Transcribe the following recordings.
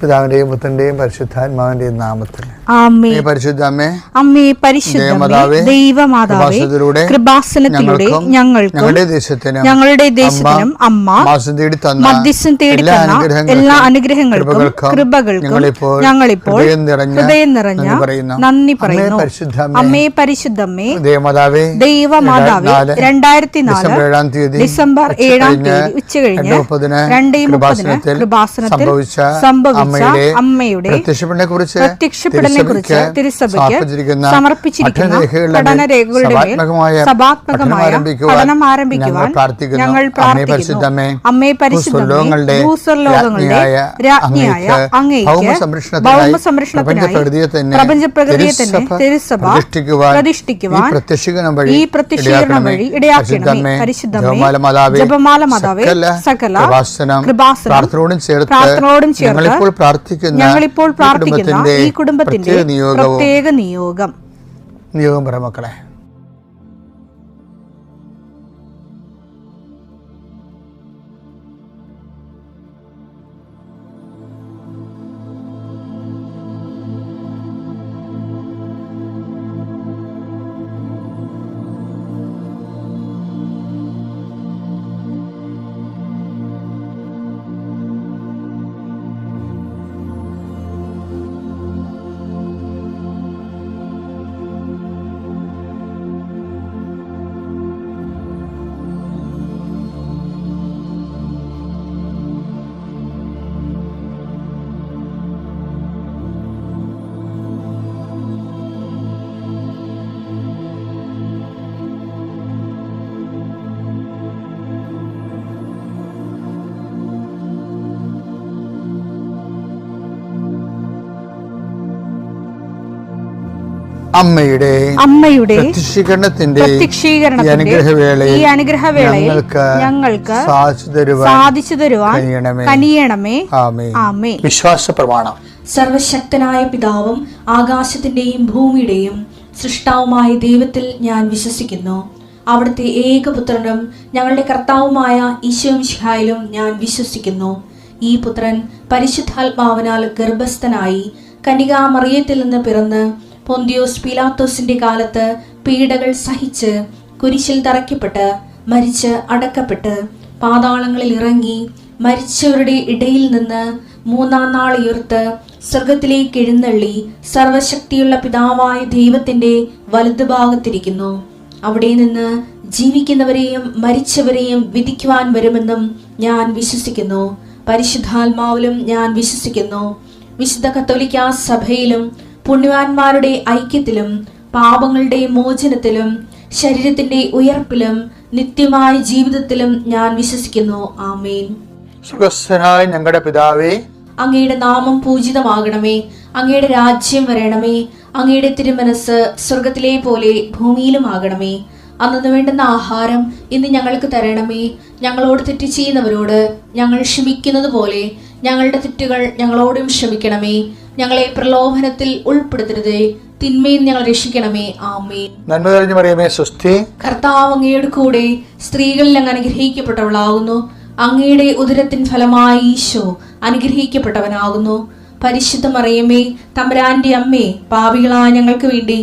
പിതാവിന്റെയും പുത്രന്റെയും പരിശുദ്ധാത്മാവിന്റെയും നാമത്തിൽ ആമേൻ. പരിശുദ്ധ അമ്മേ, അമ്മേ പരിശുദ്ധമേ, ദൈവമാതാവേ, കൃപാസനത്തിലൂടെ ഞങ്ങൾക്കും ഞങ്ങളുടെ ദേശത്തിനും അമ്മ മധ്യസ്ഥം തേടി തന്ന എല്ലാ അനുഗ്രഹങ്ങൾക്കും കൃപകൾക്കും ഞങ്ങളിപ്പോൾ ഹൃദയം നിറഞ്ഞ നന്ദി പറയുന്നു. അമ്മേ പരിശുദ്ധമേ, ദൈവമാതാവേ, 2004 ഡിസംബർ 7 ഉച്ചകഴിഞ്ഞ് 2:30 കൃപാസനത്തിൽ സംഭവിച്ച അമ്മയുടെ പ്രത്യക്ഷപ്പെടലിനെ കുറിച്ച് തിരുസഭയ്ക്ക് സമർപ്പിച്ചിരിക്കുന്ന പഠനരേഖകളുടെ മേൽ സഭാത്മകമായ പഠനം ആരംഭിക്കുവാൻ ഞങ്ങൾ പ്രാർത്ഥിക്കുന്നു. അമ്മേ പരിശുദ്ധമേ, ഭൂസ്വർലോകങ്ങളുടെ രാജ്ഞിയായ അങ്ങേയ്ക്ക് ഭൗമ സംരക്ഷണത്തിനായി പ്രപഞ്ചപ്രകൃതിയെ തന്നെ തിരുസഭ പ്രതിഷ്ഠിക്കുവാൻ ഈ പ്രത്യക്ഷീകരണം വഴി ഇടയാക്കണമേ. പരിശുദ്ധമേ, ജപമാല മാതാവേ, സകല കൃപാസനം പ്രാർത്ഥനയോടും ചേർത്ത് ഞങ്ങളിപ്പോൾ പ്രാർത്ഥിക്കുന്ന ഈ കുടുംബത്തിന്റെ പ്രത്യേക നിയോഗം പറ മക്കളെ. അമ്മയുടെ പ്രത്യക്ഷീകരണത്തിന്റെ ഈ അനുഗ്രഹവേളയിൽ ഞങ്ങൾക്ക് സാധിച്ചു തരുവാൻ കനിയണമേ. ആമേൻ. വിശ്വാസ പ്രമാണം. സർവശക്തനായ പിതാവും ആകാശത്തിന്റെയും ഭൂമിയുടെയും സൃഷ്ടാവുമായ ദൈവത്തിൽ ഞാൻ വിശ്വസിക്കുന്നു. അവിടുത്തെ ഏകപുത്രനും ഞങ്ങളുടെ കർത്താവുമായ ഈശോമിശിഹായിലും ഞാൻ വിശ്വസിക്കുന്നു. ഈ പുത്രൻ പരിശുദ്ധാത്മാവിനാൽ ഗർഭസ്ഥനായി കന്യകാമറിയത്തിൽ നിന്ന് പിറന്ന് പൊന്തിയോസ് പീലാത്തോസിന്റെ കാലത്ത് പീഡകൾ സഹിച്ച് കുരിശിൽ തറയ്ക്കപ്പെട്ട് മരിച്ച് അടക്കപ്പെട്ട് പാതാളങ്ങളിൽ ഇറങ്ങി മരിച്ചവരുടെ ഇടയിൽ നിന്ന് 3-ാം നാൾ ഉയർത്ത് സ്വർഗത്തിലേക്ക് എഴുന്നള്ളി സർവശക്തിയുള്ള പിതാവായ ദൈവത്തിന്റെ വലതുഭാഗത്തിരിക്കുന്നു. അവിടെ നിന്ന് ജീവിക്കുന്നവരെയും മരിച്ചവരെയും വിധിക്കുവാൻ വരുമെന്നും ഞാൻ വിശ്വസിക്കുന്നു. പരിശുദ്ധാത്മാവിലും ഞാൻ വിശ്വസിക്കുന്നു. വിശുദ്ധ കത്തോലിക്കാ സഭയിലും പുണ്യവാന്മാരുടെ ഐക്യത്തിലും പാപങ്ങളുടെ മോചനത്തിലും ശരീരത്തിന്റെ ഉയർപ്പിലും നിത്യമായ ജീവിതത്തിലും ഞാൻ വിശ്വസിക്കുന്നു. ആമേൻ. സ്വർഗ്ഗസ്ഥനായ ഞങ്ങളുടെ പിതാവേ, അങ്ങയുടെ നാമം പൂജിതമാകണമേ. അങ്ങയുടെ രാജ്യം വരണമേ. അങ്ങയുടെ തിരുമനസ് സ്വർഗത്തിലെ പോലെ ഭൂമിയിലും ആകണമേ. അന്നു വേണ്ടുന്ന ആഹാരം ഇന്ന് ഞങ്ങൾക്ക് തരണമേ. ഞങ്ങളോട് തെറ്റ് ചെയ്യുന്നവരോട് ഞങ്ങൾ ക്ഷമിക്കുന്നത് പോലെ ഞങ്ങളുടെ തെറ്റുകൾ ഞങ്ങളോടും ക്ഷമിക്കണമേ. ഞങ്ങളെ പ്രലോഭനത്തിൽ ഉൾപ്പെടുത്തരുതേ, തിന്മയിൽ ഞങ്ങൾ രക്ഷിക്കണമേ. ആമേൻ. നന്മ നിറഞ്ഞ മറിയമേ, സ്വസ്തി. കർത്താവ് അങ്ങയുടെ കൂടെ സ്ത്രീകളിൽ അങ്ങ് അനുഗ്രഹിക്കപ്പെട്ടവളാകുന്നു. അങ്ങയുടെ ഉദരത്തിൻ ഫലമായി ഈശോ അനുഗ്രഹിക്കപ്പെട്ടവനാകുന്നു. പരിശുദ്ധ മറിയമേ, തമ്പുരാന്റെ അമ്മേ, പാപികളായ ഞങ്ങൾക്ക് വേണ്ടി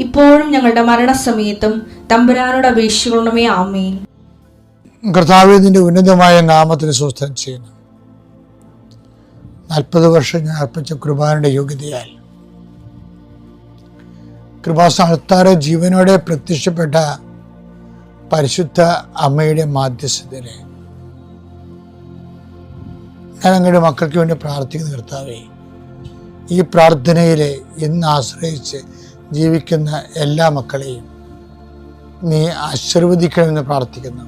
ഇപ്പോഴും ഞങ്ങളുടെ മരണസമയത്തും തമ്പുരാനോട് അപേക്ഷിക്കണമേ. ആമേൻ. കർത്താവിന്റെ ഉന്നതമായ നാമത്തിന് സ്വസ്ഥം ചെയ്യുന്നു. 40 വർഷം ഞാൻ അർപ്പിച്ച കൃപാനയുടെ യോഗ്യതയാൽ കൃപാസ്ഥാനത്താറ് ജീവനോടെ പ്രത്യക്ഷപ്പെട്ട പരിശുദ്ധ അമ്മയുടെ മാധ്യസ്ഥതയിൽ ഞാൻ അങ്ങയുടെ മക്കൾക്ക് വേണ്ടി പ്രാർത്ഥിക്കുന്ന കർത്താവേ, ഈ പ്രാർത്ഥനയിൽ ഇന്ന് ആശ്രയിച്ച് ജീവിക്കുന്ന എല്ലാ മക്കളെയും നീ ആശീർവദിക്കണമെന്ന് പ്രാർത്ഥിക്കുന്നു.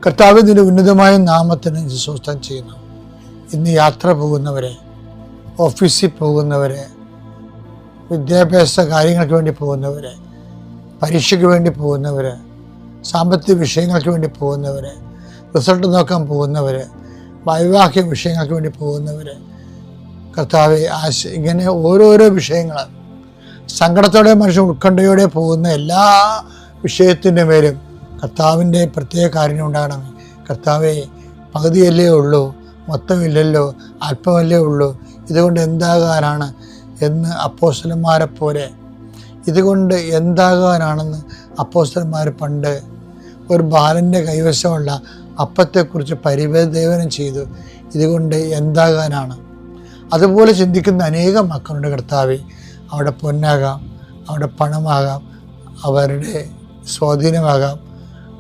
കർത്താവ് നിന്റെ ഉന്നതമായ നാമത്തിന് സ്വസ്ഥം ചെയ്യുന്നു. ഇന്ന് യാത്ര പോകുന്നവരെ, ഓഫീസിൽ പോകുന്നവരെ, വിദ്യാഭ്യാസ കാര്യങ്ങൾക്ക് വേണ്ടി പോകുന്നവരെ, പരീക്ഷയ്ക്ക് വേണ്ടി പോകുന്നവരെ, സാമ്പത്തിക വിഷയങ്ങൾക്ക് വേണ്ടി പോകുന്നവരെ, റിസൾട്ട് നോക്കാൻ പോകുന്നവരെ, വൈവാഹിക വിഷയങ്ങൾക്ക് വേണ്ടി പോകുന്നവരെ, കർത്താവെ ഇങ്ങനെ ഓരോരോ വിഷയങ്ങൾ സങ്കടത്തോടെ മനുഷ്യൻ ഉത്കണ്ഠയോടെ പോകുന്ന എല്ലാ വിഷയത്തിൻ്റെ മേലും കർത്താവിൻ്റെ പ്രത്യേക കാരുണ്യം ഉണ്ടാകണമേ. കർത്താവെ, പകുതിയല്ലേ ഉള്ളൂ, മൊത്തമില്ലല്ലോ, അല്പമല്ലേ ഉള്ളൂ, ഇതുകൊണ്ട് എന്താകാനാണ് എന്ന് അപ്പോസ്തലന്മാരെ പോലെ, ഇതുകൊണ്ട് എന്താകാനാണെന്ന് അപ്പോസ്തലന്മാർ പണ്ട് ഒരു ബാലൻ്റെ കൈവശമുള്ള അപ്പത്തെക്കുറിച്ച് പരിവേദനം ചെയ്തു. ഇതുകൊണ്ട് എന്താകാനാണ്. അതുപോലെ ചിന്തിക്കുന്ന അനേകം മക്കളുണ്ട് കർത്താവേ. അവിടെ പൊന്നാകാം, അവിടെ പണമാകാം, അവരുടെ സ്വാധീനമാകാം,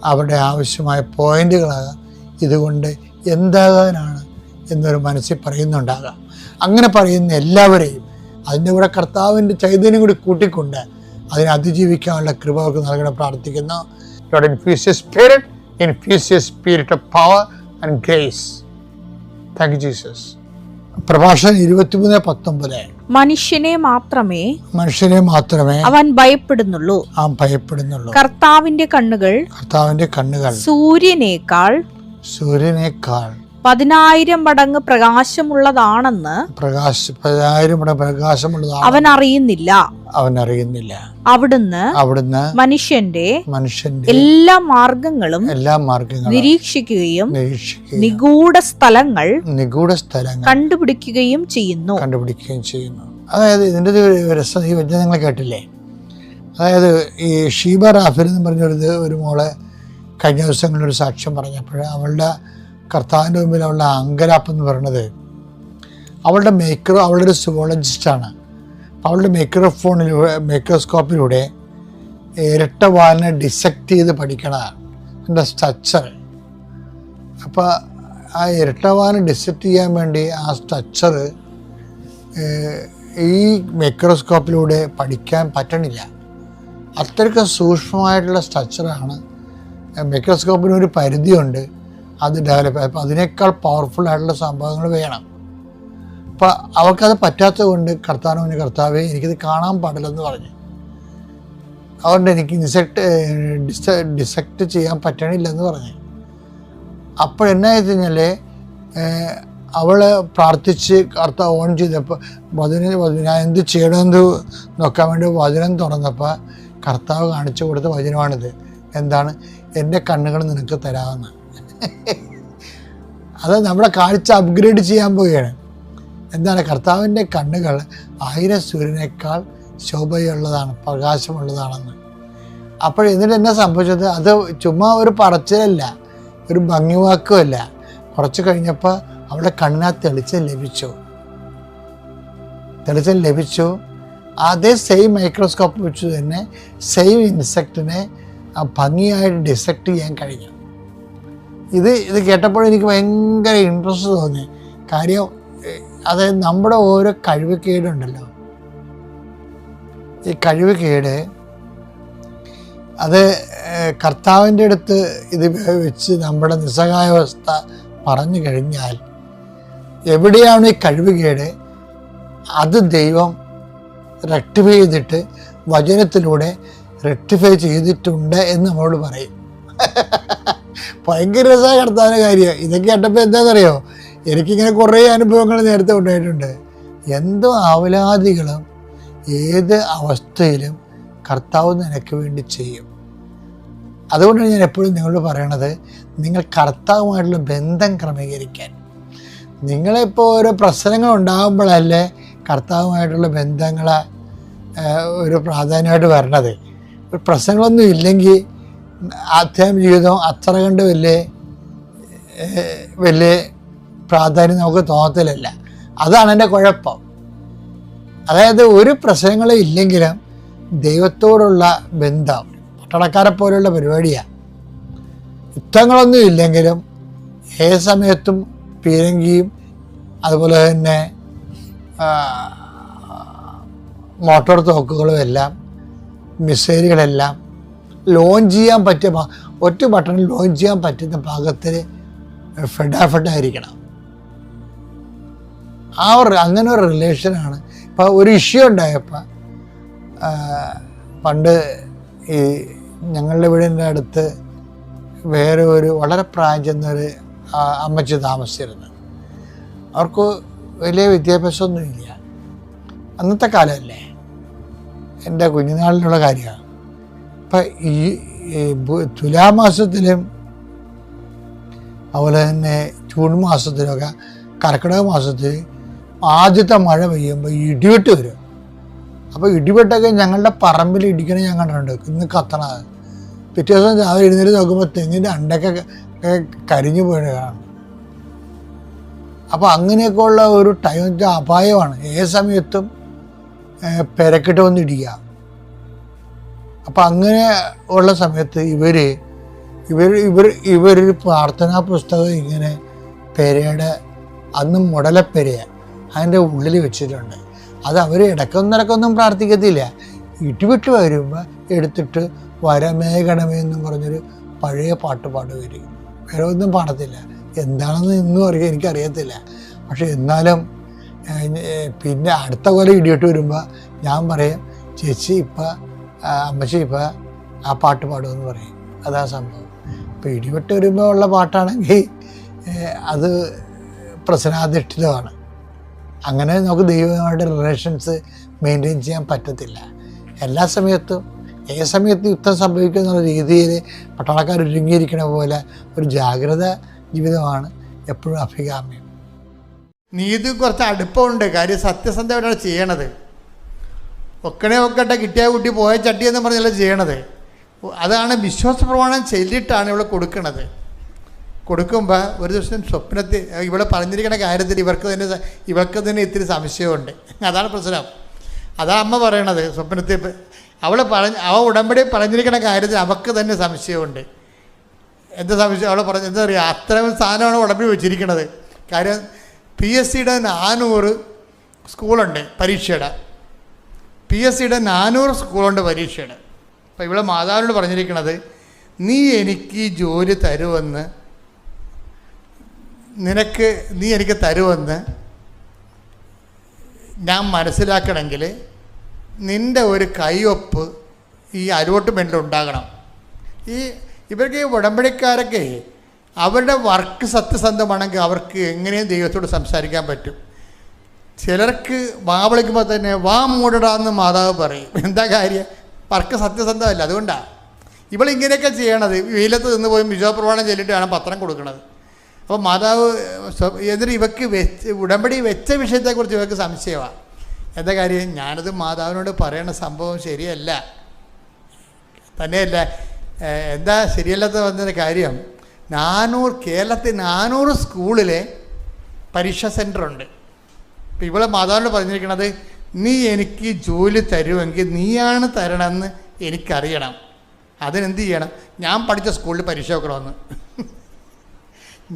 അവരുടെ ആവശ്യമായ പോയിന്റുകളാകാം. ഇതുകൊണ്ട് എന്താകാനാണ് എന്നൊരു മനസ്സിൽ പറയുന്നുണ്ടാകാം. അങ്ങനെ പറയുന്ന എല്ലാവരെയും അതിൻ്റെ കൂടെ കർത്താവിൻ്റെ ചൈതന്യം കൂടി കൂട്ടിക്കൊണ്ട് അതിനെ അതിജീവിക്കാനുള്ള കൃപ അവർക്ക് നൽകണം പ്രാർത്ഥിക്കുന്നു. Lord, infuse your spirit, infuse your spirit of power and grace. Thank you, Jesus. പ്രഭാഷകൻ 23:19. മനുഷ്യനെ മാത്രമേ അവൻ ഭയപ്പെടുന്നുള്ളൂ. കർത്താവിന്റെ കണ്ണുകൾ സൂര്യനേക്കാൾ 10,000 മടങ്ങ് പ്രകാശമുള്ളതാണെന്ന് അവൻ അറിയുന്നില്ല. അവിടുന്ന് മനുഷ്യന്റെ എല്ലാ മാർഗങ്ങളും നിരീക്ഷിക്കുകയും നിഗൂഢ സ്ഥലങ്ങൾ കണ്ടുപിടിക്കുകയും ചെയ്യുന്നു. അതായത് ഇതിൻ്റെ രസം ഈ വചനങ്ങൾ കേട്ടില്ലേ? അതായത് ഈ ഷീബ റാഫിൽ എന്ന് പറഞ്ഞൊരു മോളെ കഴിഞ്ഞ ദിവസങ്ങളിലൊരു സാക്ഷ്യം പറഞ്ഞപ്പോൾ അവളുടെ കർത്താവിൻ്റെ മുമ്പിൽ അവളുടെ അങ്കലാപ്പെന്ന് പറയുന്നത്, അവളുടെ ഒരു സുവോളജിസ്റ്റാണ്. അവളുടെ മൈക്രോസ്കോപ്പിലൂടെ ഇരട്ട വാലിനെ ഡിസെക്റ്റ് ചെയ്ത് പഠിക്കണതാണ് എൻ്റെ സ്ട്രക്ചർ. അപ്പോൾ ആ ഇരട്ട വാലിനെ ഡിസെക്റ്റ് ചെയ്യാൻ വേണ്ടി ആ സ്ട്രക്ചർ ഈ മൈക്രോസ്കോപ്പിലൂടെ പഠിക്കാൻ പറ്റണില്ല. അത്രയ്ക്ക് സൂക്ഷ്മമായിട്ടുള്ള സ്ട്രക്ചറാണ്. മൈക്രോസ്കോപ്പിന് ഒരു പരിധിയുണ്ട് അത് ഡെവലപ്പ്. അപ്പോൾ അതിനേക്കാൾ പവർഫുൾ ആയിട്ടുള്ള സംഭവങ്ങൾ വേണം. അപ്പോൾ അവർക്കത് പറ്റാത്തത് കൊണ്ട് കർത്താവേ എനിക്കിത് കാണാൻ പാടില്ലെന്ന് പറഞ്ഞു. അതുകൊണ്ട് എനിക്ക് ഡിസെക്റ്റ് ചെയ്യാൻ പറ്റണില്ലെന്ന് പറഞ്ഞു. അപ്പോഴെന്നാ വെച്ച് കഴിഞ്ഞാൽ അവൾ പ്രാർത്ഥിച്ച് കർത്താവ് ഓൺ ചെയ്തപ്പോൾ ഞാൻ എന്ത് ചെയ്യണമെന്ന് നോക്കാൻ വേണ്ടി വചനം തുറന്നപ്പോൾ കർത്താവ് കാണിച്ചു കൊടുത്ത വചനമാണിത്. എന്താണ്? എൻ്റെ കണ്ണുകൾ നിനക്ക് തരാമെന്ന്. അത് നമ്മുടെ കാഴ്ച അപ്ഗ്രേഡ് ചെയ്യാൻ പോവുകയാണ്. എന്താണ്? കർത്താവിൻ്റെ കണ്ണുകൾ 1000 സൂര്യനേക്കാൾ ശോഭയുള്ളതാണ്, പ്രകാശമുള്ളതാണെന്ന്. എന്നിട്ട് എന്നാ സംഭവിച്ചത്? അത് ചുമ്മാ ഒരു പറച്ചിലല്ല, ഒരു ഭംഗിവാക്കുമല്ല. കുറച്ച് കഴിഞ്ഞപ്പോൾ അവളുടെ കണ്ണിനകത്ത് തെളിച്ചം ലഭിച്ചു. അതേ സെയിം മൈക്രോസ്കോപ്പ് വെച്ച് തന്നെ സെയിം ഇൻസെക്റ്റിനെ ഭംഗിയായിട്ട് ഡിസെക്റ്റ് ചെയ്യാൻ കഴിഞ്ഞു. ഇത് കേട്ടപ്പോൾ എനിക്ക് ഭയങ്കര ഇൻട്രസ്റ്റ് തോന്നി. കാര്യം അതായത് നമ്മുടെ ഓരോ കഴിവുകേടുണ്ടല്ലോ, ഈ കഴിവുകേട് അത് കർത്താവിൻ്റെ അടുത്ത് ഇത് വെച്ച് നമ്മുടെ നിസ്സഹായാവസ്ഥ പറഞ്ഞു കഴിഞ്ഞാൽ എവിടെയാണ് ഈ കഴിവുകേട് അത് ദൈവം റെക്ടിഫൈ ചെയ്തിട്ട് വചനത്തിലൂടെ റെക്ടിഫൈ ചെയ്തിട്ടുണ്ട് എന്ന് നമ്മളോട് പറയും. ഭയങ്കര രസമായ കർത്താവിൻ്റെ കാര്യം. ഇതൊക്കെ കേട്ടപ്പോൾ എന്താണെന്നറിയോ, എനിക്കിങ്ങനെ കുറേ അനുഭവങ്ങൾ നേരത്തെ ഉണ്ടായിട്ടുണ്ട്. എന്തോ ആവലാദികളും ഏത് അവസ്ഥയിലും കർത്താവ് നിനക്ക് വേണ്ടി ചെയ്യും. അതുകൊണ്ടാണ് ഞാൻ എപ്പോഴും നിങ്ങളോട് പറയണത്, നിങ്ങൾ കർത്താവുമായിട്ടുള്ള ബന്ധം ക്രമീകരിക്കാൻ. നിങ്ങളിപ്പോൾ ഓരോ പ്രശ്നങ്ങൾ ഉണ്ടാകുമ്പോഴല്ലേ കർത്താവുമായിട്ടുള്ള ബന്ധങ്ങളെ ഒരു പ്രാധാന്യമായിട്ട് വരണത്. പ്രശ്നങ്ങളൊന്നും ഇല്ലെങ്കിൽ ആധ്യാത്മിക ജീവിതം അത്ര കണ്ട് വലിയ പ്രാധാന്യം നമുക്ക് തോന്നത്തില്ല. അതാണ് എൻ്റെ കുഴപ്പം. അതായത് ഒരു പ്രശ്നങ്ങളും ഇല്ലെങ്കിലും ദൈവത്തോടുള്ള ബന്ധം പട്ടണക്കാരെ പോലെയുള്ള പരിപാടിയാണ്. യുദ്ധങ്ങളൊന്നും ഇല്ലെങ്കിലും ഏത് സമയത്തും പീരങ്കിയും അതുപോലെ തന്നെ മോട്ടോർ തോക്കുകളും എല്ലാം മിസൈലുകളെല്ലാം ലോഞ്ച് ചെയ്യാൻ പറ്റിയ ഒറ്റ ബട്ടണിൽ ലോഞ്ച് ചെയ്യാൻ പറ്റുന്ന പാകത്തിൽ ഫെഡാഫെഡായിരിക്കണം. അങ്ങനെ ഒരു റിലേഷനാണ്. ഇപ്പോൾ ഒരു ഇഷ്യൂ ഉണ്ടായപ്പോൾ പണ്ട് ഈ ഞങ്ങളുടെ വീടിൻ്റെ അടുത്ത് വേറെ ഒരു വളരെ പ്രായം ചെന്നൊരു അമ്മച്ചി താമസിച്ചിരുന്നു. അവർക്ക് വലിയ വിദ്യാഭ്യാസമൊന്നുമില്ല. അന്നത്തെ കാലമല്ലേ, എൻ്റെ കുഞ്ഞുനാളിലുള്ള കാര്യമാണ്. അപ്പം ഈ തുലാമാസത്തിലും അതുപോലെ തന്നെ ജൂൺ മാസത്തിലൊക്കെ കർക്കിടക മാസത്തിൽ ആദ്യത്തെ മഴ പെയ്യുമ്പോൾ ഇടിവെട്ട് വരും. അപ്പോൾ ഇടിവെട്ടൊക്കെ ഞങ്ങളുടെ പറമ്പിൽ ഇടിക്കണ ഞാൻ കണ്ടിട്ടുണ്ട്, ഇന്ന് കത്തണത്. പിറ്റേ ദിവസം രാവിലെ എഴുന്നേറ്റ് നോക്കുമ്പോൾ തെങ്ങിൻ്റെ അണ്ടൊക്കെ കരിഞ്ഞു പോയിട്ട് കാണും. അപ്പോൾ അങ്ങനെയൊക്കെ ഉള്ള ഒരു ടൈം അപായമാണ്. ഏത് സമയത്തും പെരക്കിട്ട് വന്ന് ഇടിക്കുക. അപ്പം അങ്ങനെ ഉള്ള സമയത്ത് ഇവർ പ്രാർത്ഥനാ പുസ്തകം ഇങ്ങനെ പെരയുടെ അന്ന് മുടലപ്പെരയ അതിൻ്റെ ഉള്ളിൽ വെച്ചിട്ടുണ്ട്. അത് അവർ ഇടക്കൊന്നിടക്കൊന്നും പ്രാർത്ഥിക്കത്തില്ല. ഇടിവിട്ട് വരുമ്പോൾ എടുത്തിട്ട് വരമേ ഗണമേ എന്നും പറഞ്ഞൊരു പഴയ പാട്ട് പാടുവരും. വേറെ ഒന്നും പാടത്തില്ല. എന്താണെന്ന് ഇന്നും എനിക്കറിയത്തില്ല. പക്ഷെ എന്നാലും പിന്നെ അടുത്ത കൊല്ലം ഇടിയിട്ട് വരുമ്പോൾ ഞാൻ പറയും, ചേച്ചി ഇപ്പം അമ്മച്ചി ഇപ്പം ആ പാട്ട് പാടുമെന്ന് പറയും. അതാ സംഭവം. ഇപ്പം ഇടിവെട്ട് വരുമ്പോൾ ഉള്ള പാട്ടാണെങ്കിൽ അത് പ്രശ്നാധിഷ്ഠിതമാണ്. അങ്ങനെ നമുക്ക് ദൈവമായിട്ട് റിലേഷൻസ് മെയിൻറ്റെയിൻ ചെയ്യാൻ പറ്റത്തില്ല. എല്ലാ സമയത്തും ഏത് സമയത്ത് യുദ്ധം സംഭവിക്കുക എന്നുള്ള രീതിയിൽ പട്ടാളക്കാർ ഒരുങ്ങിയിരിക്കണ പോലെ ഒരു ജാഗ്രത ജീവിതമാണ് എപ്പോഴും അഭികാമ്യം. നീതി കുറച്ച് അടുപ്പമുണ്ട്. കാര്യം സത്യസന്ധമായിട്ടാണ് ചെയ്യണത്. ഒക്കട്ടെ കിട്ടിയ കുട്ടി പോയ ചട്ടി എന്ന് പറഞ്ഞല്ല ചെയ്യണത്. അതാണ് വിശ്വാസ പ്രമാണം ചൊല്ലിയിട്ടാണ് ഇവിടെ കൊടുക്കുന്നത്. കൊടുക്കുമ്പോൾ ഒരു ദിവസം സ്വപ്നത്തിൽ ഇവിടെ പറഞ്ഞിരിക്കുന്ന കാര്യത്തിൽ ഇവർക്ക് തന്നെ ഇത്തിരി സംശയമുണ്ട്. അതാണ് പ്രശ്നം. അതാ അമ്മ പറയണത്. സ്വപ്നത്തിൽ അവ ഉടമ്പടി പറഞ്ഞിരിക്കുന്ന കാര്യത്തിൽ അവൾക്ക് തന്നെ സംശയമുണ്ട്. എന്താ സംശയം? അവൾ പറഞ്ഞ എന്താ പറയുക, അത്രയും സാധനമാണ് ഉടമ്പടി വെച്ചിരിക്കുന്നത്. കാര്യം PSCയുടെ 400 സ്കൂളുണ്ട് പരീക്ഷയുടെ. PSCയുടെ 400 സ്കൂളുണ്ട് പരീക്ഷയുടെ. അപ്പോൾ ഇവിടെ മാതാവിനോട് പറഞ്ഞിരിക്കുന്നത്, നീ എനിക്ക് ജോലി തരുമെന്ന് നീ എനിക്ക് തരുമെന്ന് ഞാൻ മനസ്സിലാക്കണമെങ്കിൽ നിൻ്റെ ഒരു കൈയൊപ്പ് ഈ അലോട്ട്മെൻറ്റിൽ ഉണ്ടാകണം. ഇവർക്ക് ഉടമ്പടിക്കാരൊക്കെ അവരുടെ വർക്ക് സത്യസന്ധമാണെങ്കിൽ അവർക്ക് എങ്ങനെയും ദൈവത്തോട് സംസാരിക്കാൻ പറ്റും. ചിലർക്ക് വാ വിളിക്കുമ്പോൾ തന്നെ വാ മൂടടാന്ന് മാതാവ് പറയും. എന്താ കാര്യം? വർക്ക് സത്യസന്ധമല്ല. അതുകൊണ്ടാണ് ഇവളിങ്ങനെയൊക്കെ ചെയ്യണത്. വെയിലത്ത് നിന്ന് പോയി വിശ്വാസപ്രമാണം ചൊല്ലിയിട്ടാണ് പത്രം കൊടുക്കുന്നത്. അപ്പോൾ മാതാവ് എന്നിട്ട് ഇവക്ക് ഉടമ്പടി വെച്ച വിഷയത്തെക്കുറിച്ച് ഇവർക്ക് സംശയമാണ്. എന്താ കാര്യം? ഞാനത് മാതാവിനോട് പറയണ സംഭവം ശരിയല്ല. തന്നെയല്ല, എന്താ ശരിയല്ലാത്ത വന്നൊരു കാര്യം, കേരളത്തിൽ 400 സ്കൂളിലെ പരീക്ഷാ സെൻ്ററുണ്ട്. ഇപ്പം ഇവിടെ മാതാവിനോട് പറഞ്ഞിരിക്കണത്, നീ എനിക്ക് ജോലി തരുമെങ്കിൽ നീയാണ് തരണമെന്ന് എനിക്കറിയണം. അതിനെന്ത് ചെയ്യണം? ഞാൻ പഠിച്ച സ്കൂളിൽ പരീക്ഷ വെക്കണമെന്ന്.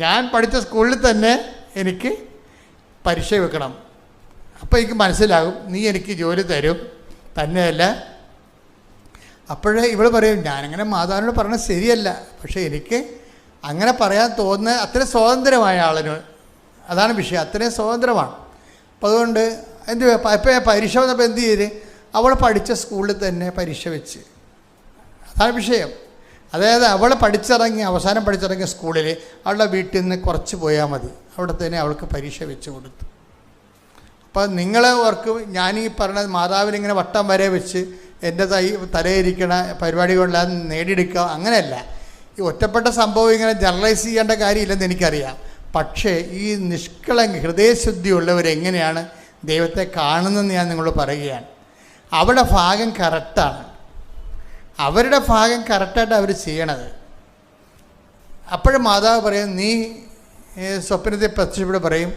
ഞാൻ പഠിച്ച സ്കൂളിൽ തന്നെ എനിക്ക് പരീക്ഷ വെക്കണം. അപ്പോൾ എനിക്ക് മനസ്സിലാകും നീ എനിക്ക് ജോലി തരും. തന്നെയല്ല, അപ്പോഴേ ഇവിടെ പറയും, ഞാനങ്ങനെ മാതാവിനോട് പറഞ്ഞത് ശരിയല്ല, പക്ഷേ എനിക്ക് അങ്ങനെ പറയാൻ തോന്നുന്ന അത്രയും സ്വാതന്ത്ര്യമായ ആളിന്. അതാണ് വിഷയം, അത്രയും സ്വതന്ത്രമാണ്. അപ്പോൾ അതുകൊണ്ട് ഇപ്പോൾ പരീക്ഷ വന്നപ്പോൾ എന്ത് ചെയ്ത്, അവൾ പഠിച്ച സ്കൂളിൽ തന്നെ പരീക്ഷ വെച്ച്. അതാണ് വിഷയം. അതായത് അവൾ അവസാനം പഠിച്ചിറങ്ങിയ സ്കൂളിൽ അവളുടെ വീട്ടിൽ നിന്ന് കുറച്ച് പോയാൽ മതി, അവിടെ തന്നെ അവൾക്ക് പരീക്ഷ വെച്ച് കൊടുത്തു. അപ്പോൾ നിങ്ങൾ ഓർക്ക് ഞാനീ പറഞ്ഞത് മാതാവിനിങ്ങനെ വട്ടം വരെ വെച്ച് എൻ്റെ തലയിരിക്കണ പരിപാടികളെല്ലാം നേടിയെടുക്കുക, അങ്ങനെയല്ല. ഈ ഒറ്റപ്പെട്ട സംഭവം ഇങ്ങനെ ജനറലൈസ് ചെയ്യേണ്ട കാര്യമില്ലെന്ന് എനിക്കറിയാം. പക്ഷേ ഈ ഹൃദയശുദ്ധിയുള്ളവരെങ്ങനെയാണ് ദൈവത്തെ കാണുന്നതെന്ന് ഞാൻ നിങ്ങളോട് പറയുകയാണ്. അവരുടെ ഭാഗം കറക്റ്റാണ്. അവരുടെ ഭാഗം കറക്റ്റായിട്ട് അവർ ചെയ്യണത്. അപ്പോഴും മാതാവ് പറയും, നീ സ്വപ്നത്തെ പ്രത്യക്ഷപ്പെട്ട് പറയും,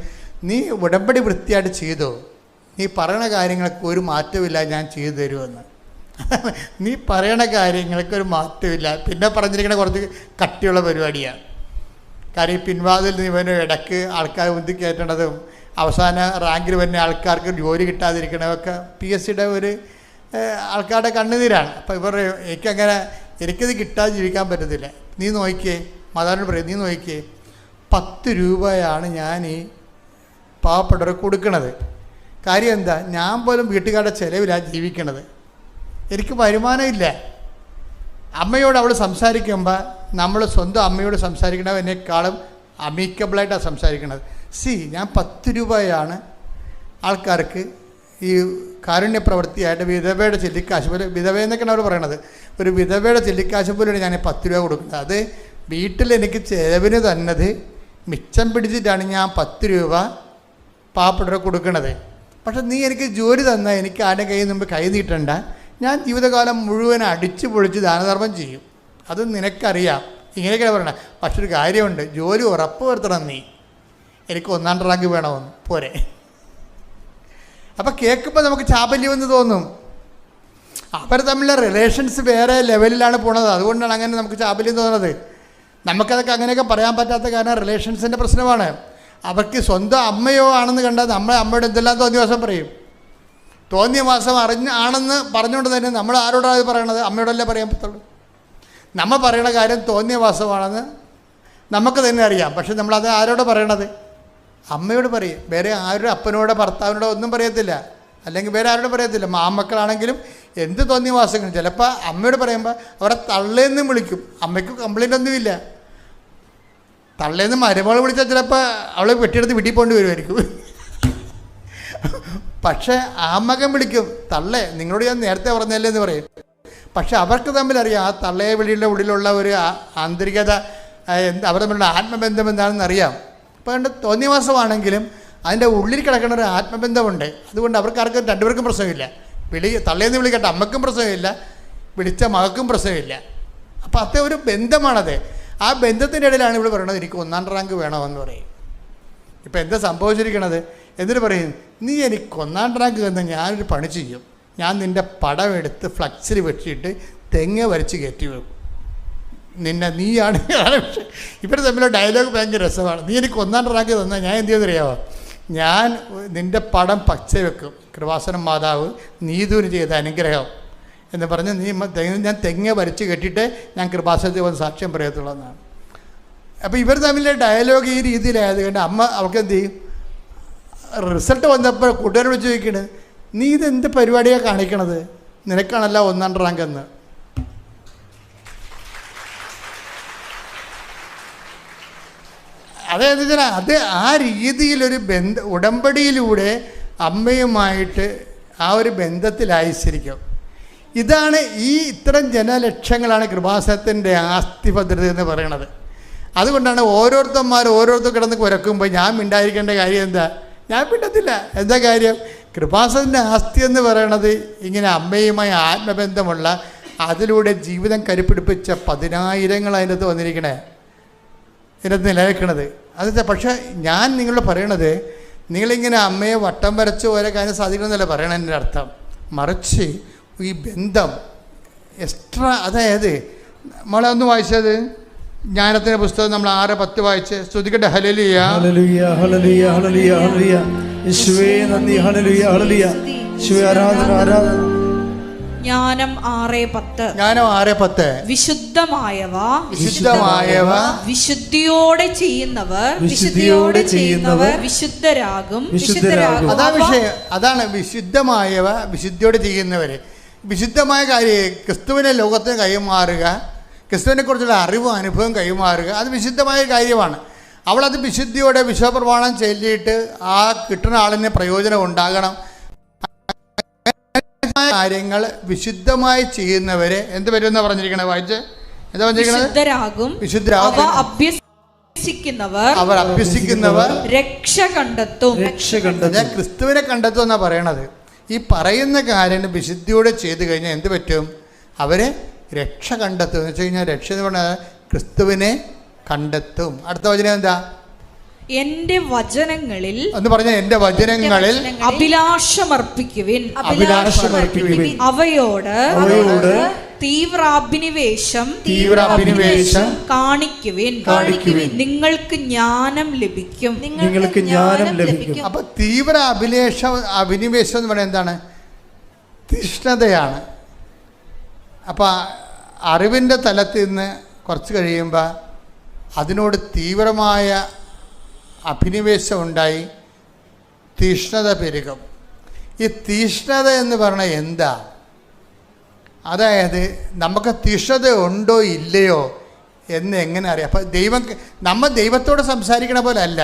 നീ ഉടമ്പടി വൃത്തിയായിട്ട് ചെയ്തോ, നീ പറയണ കാര്യങ്ങൾക്ക് ഒരു മാറ്റമില്ല, ഞാൻ ചെയ്തു തരുമെന്ന്. നീ പറയണ കാര്യങ്ങൾക്കൊരു മാറ്റമില്ല. പിന്നെ പറഞ്ഞിരിക്കുന്ന കുറച്ച് കട്ടിയുള്ള പരിപാടിയാണ്. കാര്യം പിൻവാതിൽ ഇവന് ഇടയ്ക്ക് ആൾക്കാർ ഉന്തി കയറ്റേണ്ടതും അവസാന റാങ്കിൽ വരുന്ന ആൾക്കാർക്ക് ജോലി കിട്ടാതിരിക്കണതൊക്കെ PSCയുടെ ഒരു ആൾക്കാരുടെ കണ്ണുനീരാണ്. അപ്പോൾ ഇവർ എനിക്കിത് കിട്ടാതെ ജീവിക്കാൻ പറ്റത്തില്ല. നീ നോക്കിയേ, മാതാവിനോട് പറയും, നീ നോക്കിയേ, 10 രൂപയാണ് ഞാൻ ഈ പാവപ്പെട്ടവർക്ക് കൊടുക്കണത്. കാര്യം എന്താ? ഞാൻ പോലും വീട്ടുകാരുടെ ചിലവിലാണ് ജീവിക്കണത്, എനിക്ക് വരുമാനമില്ല. അമ്മയോട് അവൾ സംസാരിക്കുമ്പോൾ നമ്മൾ സ്വന്തം അമ്മയോട് സംസാരിക്കണതിനേക്കാളും അമീക്കബിളായിട്ടാണ് സംസാരിക്കണത്. ഞാൻ 10 രൂപയാണ് ആൾക്കാർക്ക് ഈ കാരുണ്യ പ്രവൃത്തിയായിട്ട് വിധവയുടെ ചെല്ലിക്കാശ് പോലെ, വിധവയെന്നൊക്കെയാണ് അവർ പറയണത്, ഒരു വിധവയുടെ ചെല്ലിക്കാശ് പോലെയാണ് ഞാൻ 10 രൂപ കൊടുക്കുന്നത്. അത് വീട്ടിൽ എനിക്ക് ചിലവിന് തന്നത് മിച്ചം പിടിച്ചിട്ടാണ് ഞാൻ 10 രൂപ പാവപ്പെട്ടവരെ കൊടുക്കണത്. പക്ഷെ നീ എനിക്ക് ജോലി തന്നാൽ എനിക്ക് ആരുടെ കയ്യിൽ മുമ്പ് കൈ നീട്ടണ്ട, ഞാൻ ജീവിതകാലം മുഴുവൻ അടിച്ചു പൊളിച്ച് ദാനധർമ്മം ചെയ്യും, അത് നിനക്കറിയാം. ഇങ്ങനെയൊക്കെയാണ് പറയണത്. പക്ഷെ ഒരു കാര്യമുണ്ട്, ജോലി ഉറപ്പ് വരുത്തണം നീ, എനിക്ക് 1ാം റാങ്ക് വേണമെന്ന് പോരെ. അപ്പം കേൾക്കുമ്പോൾ നമുക്ക് ചാബല്യമെന്ന് തോന്നും. അവർ തമ്മിലുള്ള റിലേഷൻസ് വേറെ ലെവലിലാണ് പോണത്. അതുകൊണ്ടാണ് അങ്ങനെ നമുക്ക് ചാബല്യം തോന്നുന്നത്. നമുക്കതൊക്കെ അങ്ങനെയൊക്കെ പറയാൻ പറ്റാത്ത കാരണം റിലേഷൻസിൻ്റെ പ്രശ്നമാണ്. അവർക്ക് സ്വന്തം അമ്മയോ ആണെന്ന് കണ്ടാൽ നമ്മളെ അമ്മയോട് എന്തെല്ലാം തോന്നിയ മാസം പറയും. തോന്നിയ മാസം ആണെന്ന് പറഞ്ഞുകൊണ്ട് തന്നെ നമ്മൾ ആരോടാണ് അത് പറയണത്? അമ്മയോടല്ലേ പറയാൻ പറ്റുള്ളൂ. നമ്മൾ പറയണ കാര്യം തോന്നിയ മാസമാണെന്ന് നമുക്ക് തന്നെ അറിയാം. പക്ഷെ നമ്മളത് ആരോട് പറയണത്? അമ്മയോട് പറയും. വേറെ ആരുടെ അപ്പനോടോ ഭർത്താവിനോടോ ഒന്നും പറയത്തില്ല, അല്ലെങ്കിൽ വേറെ ആരോടും പറയത്തില്ല. മാമക്കളാണെങ്കിലും എന്ത് തോന്നിയ മാസങ്ങളും ചിലപ്പോൾ അമ്മയോട് പറയുമ്പോൾ അവരെ തള്ളേന്ന് വിളിക്കും. അമ്മയ്ക്ക് കംപ്ലൈൻ്റ് ഒന്നുമില്ല. തള്ളേന്ന് മരുമകൾ വിളിച്ചാൽ ചിലപ്പോൾ അവളെ വെട്ടിയെടുത്ത് വീട്ടിൽ പോകേണ്ടി വരുമായിരിക്കും. പക്ഷേ ആമകൻ വിളിക്കും, തള്ളേ നിങ്ങളോട് ഞാൻ നേരത്തെ പറഞ്ഞല്ലേ എന്ന് പറയും. പക്ഷെ അവർക്ക് തമ്മിലറിയാം ആ തള്ളയെ വിളിയുടെ ഉള്ളിലുള്ള ഒരു ആന്തരികത, അവർ തമ്മിലുള്ള ആത്മബന്ധം എന്താണെന്ന് അറിയാം. അപ്പോൾ തോന്നിയ മാസമാണെങ്കിലും അതിൻ്റെ ഉള്ളിൽ കിടക്കുന്ന ഒരു ആത്മബന്ധമുണ്ട്. അതുകൊണ്ട് അവർക്കാർക്കും രണ്ടുപേർക്കും പ്രശ്നമില്ല. തള്ളേന്ന് വിളിക്കട്ടെ, അമ്മയ്ക്കും പ്രശ്നമില്ല, വിളിച്ച മകൾക്കും പ്രശ്നമില്ല. അപ്പോൾ അത്ര ഒരു ബന്ധമാണത്. ആ ബന്ധത്തിൻ്റെ ഇടയിലാണ് ഇവിടെ പറയുന്നത് എനിക്ക് 1ാം റാങ്ക് വേണമെന്ന് പറയും. ഇപ്പം എന്താ സംഭവിച്ചിരിക്കണത്? എന്നിട്ട് പറയും, നീ എനിക്ക് 1ാം റാങ്ക് തന്ന ഞാനൊരു പണി ചെയ്യും, ഞാൻ നിൻ്റെ പടം എടുത്ത് ഫ്ലക്സിൽ വെച്ചിട്ട് തെങ്ങ വരച്ച് കയറ്റി വെക്കും, നീയാണ്. ഇവർ തമ്മിലുള്ള ഡയലോഗ് ഭയങ്കര രസമാണ്. നീ എനിക്ക് 1ാം റാങ്ക് തന്നാൽ ഞാൻ എന്ത് ചെയ്യുന്നറിയാമോ? ഞാൻ നിൻ്റെ പടം പച്ച വെക്കും, കൃപാസനം മാതാവ് നീതുവിന് ചെയ്ത അനുഗ്രഹം എന്ന് പറഞ്ഞ് ഞാൻ തെങ്ങ വരച്ച് കെട്ടിയിട്ട് ഞാൻ കൃപാസനത്തിൽ വന്ന് സാക്ഷ്യം പറയത്തുള്ളൂ എന്നാണ്. അപ്പോൾ ഇവർ തമ്മിലെ ഡയലോഗ് ഈ രീതിയിലായത് കൊണ്ട് അമ്മ അവൾക്ക് എന്ത് ചെയ്യും? റിസൾട്ട് വന്നപ്പോൾ കൂട്ടുകാരോട് വിളിച്ച് ചോദിക്കണത്, നീ ഇതെന്ത് പരിപാടിയാണ് കാണിക്കണത്? നിനക്കാണല്ല 1ാം റാങ്ക് എന്ന്. അതായത് അത് ആ രീതിയിലൊരു ഉടമ്പടിയിലൂടെ അമ്മയുമായിട്ട് ആ ഒരു ബന്ധത്തിലായിരിക്കും. ഇതാണ് ഇത്തരം ജനലക്ഷങ്ങളാണ് കൃപാസനത്തിൻ്റെ ആസ്തിഭദ്രത എന്ന് പറയുന്നത്. അതുകൊണ്ടാണ് ഓരോരുത്തർ കിടന്ന് കുരക്കുമ്പോൾ ഞാൻ മിണ്ടായിരിക്കേണ്ട കാര്യം എന്താ? ഞാൻ മിണ്ടത്തില്ല. എന്താ കാര്യം? കൃപാസനത്തിൻ്റെ ആസ്തി എന്ന് പറയണത് ഇങ്ങനെ അമ്മയുമായി ആത്മബന്ധമുള്ള, അതിലൂടെ ജീവിതം കരുപ്പിടിപ്പിച്ച 10,000 അതിനകത്ത് വന്നിരിക്കണേ, ഇതിനകത്ത് നിലനിൽക്കണത്. അത് പക്ഷേ ഞാൻ നിങ്ങളോട് പറയണത്, നിങ്ങളിങ്ങനെ അമ്മയെ വട്ടം വരച്ച് ഓരോ കാര്യം സാധിക്കണമെന്നല്ല പറയണതിൻ്റെ അർത്ഥം. മറിച്ച് ഈ ബന്ധം എക്സ്ട്രാ, അതായത് നമ്മളെ ഒന്ന് വായിച്ചത് ജ്ഞാനത്തിൻ്റെ പുസ്തകം നമ്മൾ 6:10 വായിച്ച് സ്തുതിക്കട്ടെ. Hallelujah hallelujah hallelujah hallelujah hallelujah യേശുവേ നന്ദി, ഹല്ലേലൂയ ഹല്ലേലൂയ യേശുവേ ആരാധന ആരാധന. ജ്ഞാനം 6:10. ജ്ഞാനം 6:10. വിശുദ്ധമായവ വിശുദ്ധിയോടെ ചെയ്യുന്നവർ വിശുദ്ധരാകും. അതാ വിഷയം. അതാണ് വിശുദ്ധമായവ വിശുദ്ധിയോടെ ചെയ്യുന്നവര്. വിശുദ്ധമായ കാര്യം ക്രിസ്തുവിനെ ലോകത്തിന് കൈമാറുക, ക്രിസ്തുവിനെ കുറിച്ചുള്ള അറിവും അനുഭവം കൈമാറുക, അത് വിശുദ്ധമായ കാര്യമാണ്. അവളത് വിശുദ്ധിയോടെ വിശ്വപ്രമാണം ചൊല്ലിയിട്ട് ആ കിട്ടുന്ന ആളിന് പ്രയോജനം ഉണ്ടാകണം. കാര്യങ്ങൾ വിശുദ്ധമായി ചെയ്യുന്നവരെ എന്ത് വരുമെന്നാ പറഞ്ഞിരിക്കണേ? വായിച്ച് എന്താ പറഞ്ഞിരിക്കണത്? വിശുദ്ധരാകും. അവർ അഭ്യസിക്കുന്നവർ രക്ഷ കണ്ടെത്തും. ക്രിസ്തുവിനെ കണ്ടെത്തും എന്നാ പറയണത്. ഈ പറയുന്ന കാര്യം വിശുദ്ധിയോടെ ചെയ്തു കഴിഞ്ഞാൽ എന്ത് പറ്റും? അവരെ രക്ഷ കണ്ടെത്തും. എന്ന് വെച്ച് കഴിഞ്ഞാൽ രക്ഷ എന്ന് പറഞ്ഞാൽ ക്രിസ്തുവിനെ കണ്ടെത്തും. അടുത്ത വചനം എന്താ? എന്റെ വചനങ്ങളിൽ എന്ന് പറഞ്ഞ എന്റെ വചനങ്ങളിൽ അഭിലാഷമർപ്പിക്കുവിൻ. അവയോട് തീവ്രാഭിനിവേശം കാണിക്കുവിൻ. നിങ്ങൾക്ക് ജ്ഞാനം ലഭിക്കും. അപ്പൊ തീവ്ര അഭിനിവേശം എന്ന് പറയുന്നത് എന്താണ്? തീഷ്ണതയാണ്. അപ്പം അറിവിൻ്റെ തലത്തിൽ നിന്ന് കുറച്ച് കഴിയുമ്പോൾ അതിനോട് തീവ്രമായ അഭിനിവേശം ഉണ്ടായി തീഷ്ണത പെരുകും. ഈ തീഷ്ണത എന്ന് പറഞ്ഞാൽ എന്താ? അതായത് നമുക്ക് തീഷ്ണത ഉണ്ടോ ഇല്ലയോ എന്ന് എങ്ങനെ അറിയാം? അപ്പം നമ്മൾ ദൈവത്തോട് സംസാരിക്കണ പോലെ അല്ല,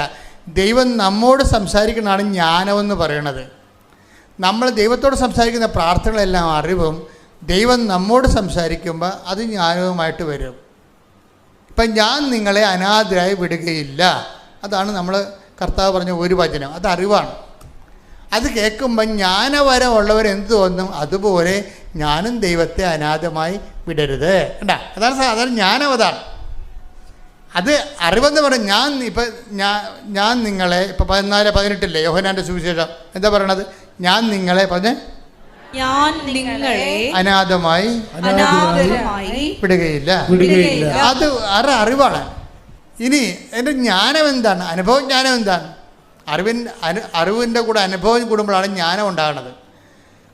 ദൈവം നമ്മോട് സംസാരിക്കണതാണ് ജ്ഞാനമെന്ന് പറയണത്. നമ്മൾ ദൈവത്തോട് സംസാരിക്കുന്ന പ്രാർത്ഥനകളെല്ലാം അറിവും, ദൈവം നമ്മോട് സംസാരിക്കുമ്പോൾ അത് ജ്ഞാനവുമായിട്ട് വരും. ഇപ്പം ഞാൻ നിങ്ങളെ അനാഥരായി വിടുകയില്ല, അതാണ് നമ്മൾ കർത്താവ് പറഞ്ഞ ഒരു വചനം. അത് അറിവാണ്. അത് കേൾക്കുമ്പം ജ്ഞാനവരം ഉള്ളവർ എന്ത് തോന്നും, അതുപോലെ ഞാനും ദൈവത്തെ അനാഥമായി വിടരുത്. കണ്ടാ, അതാണ് ജ്ഞാനം. അത് അറിവെന്ന് പറയും. ഞാൻ നിങ്ങളെ ഇപ്പം 14:18 യോഹന്നാൻ്റെ സുവിശേഷം എന്താ പറയണത്? ഞാൻ നിങ്ങളെ ഞാൻ നിങ്ങളെ അനാഥമായി വിടുകയില്ല. അത് അറിവാണ്. ഇനി എൻ്റെ ജ്ഞാനം എന്താണ്? അനുഭവജ്ഞാനം എന്താണ്? അറിവിൻ്റെ കൂടെ അനുഭവം കൂടുമ്പോഴാണ് ജ്ഞാനം ഉണ്ടാകുന്നത്.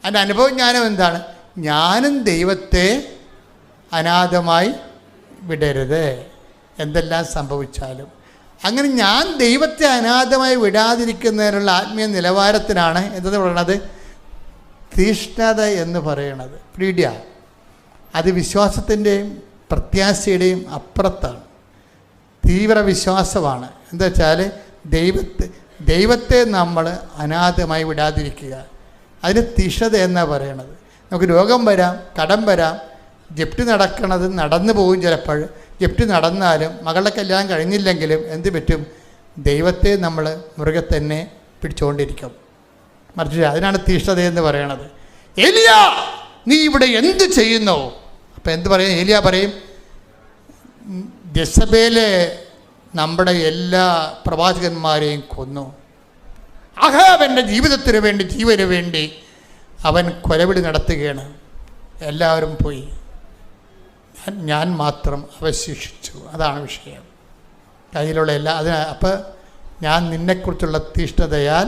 അതിൻ്റെ അനുഭവജ്ഞാനം എന്താണ്? ഞാനും ദൈവത്തെ അനാഥമായി വിടരുത്, എന്തെല്ലാം സംഭവിച്ചാലും. അങ്ങനെ ഞാൻ ദൈവത്തെ അനാഥമായി വിടാതിരിക്കുന്നതിനുള്ള ആത്മീയ നിലവാരത്തിനാണ് എന്തെന്ന് പറയുന്നത്? തീഷ്ണത എന്ന് പറയുന്നത്. പ്രീഡിയ. അത് വിശ്വാസത്തിൻ്റെയും പ്രത്യാശയുടെയും അപ്പുറത്താണ്. തീവ്ര വിശ്വാസമാണ്. എന്താ വെച്ചാൽ ദൈവത്തെ നമ്മൾ അനാഥമായി വിടാതിരിക്കുക. അതിന് തീഷ്ണത എന്നാണ് പറയണത്. നമുക്ക് രോഗം വരാം, കടം വരാം, ജപ്തി നടന്നു പോകും. ചിലപ്പോൾ ജപ്തി നടന്നാലും മകളുടെ കല്യാണം കഴിഞ്ഞില്ലെങ്കിലും എന്ത് പറ്റും? ദൈവത്തെ നമ്മൾ മുറുകെ തന്നെ പിടിച്ചുകൊണ്ടിരിക്കും. മറിച്ച് അതിനാണ് തീഷ്ണത എന്ന് പറയണത്. ഏലിയ, നീ ഇവിടെ എന്ത് ചെയ്യുന്നു? അപ്പം എന്ത് പറയും? ഏലിയ പറയും, ജെസബേല് നമ്മുടെ എല്ലാ പ്രവാചകന്മാരെയും കൊന്നു. അഹാബൻ്റെ ജീവിതത്തിന് വേണ്ടി, ജീവന് വേണ്ടി അവൻ കൊലവിളി നടത്തുകയാണ്. എല്ലാവരും പോയി, ഞാൻ മാത്രം അവശേഷിച്ചു. അതാണ് വിഷയം. കയ്യിലുള്ള അപ്പോൾ ഞാൻ നിന്നെക്കുറിച്ചുള്ള തീഷ്ണതയാൽ,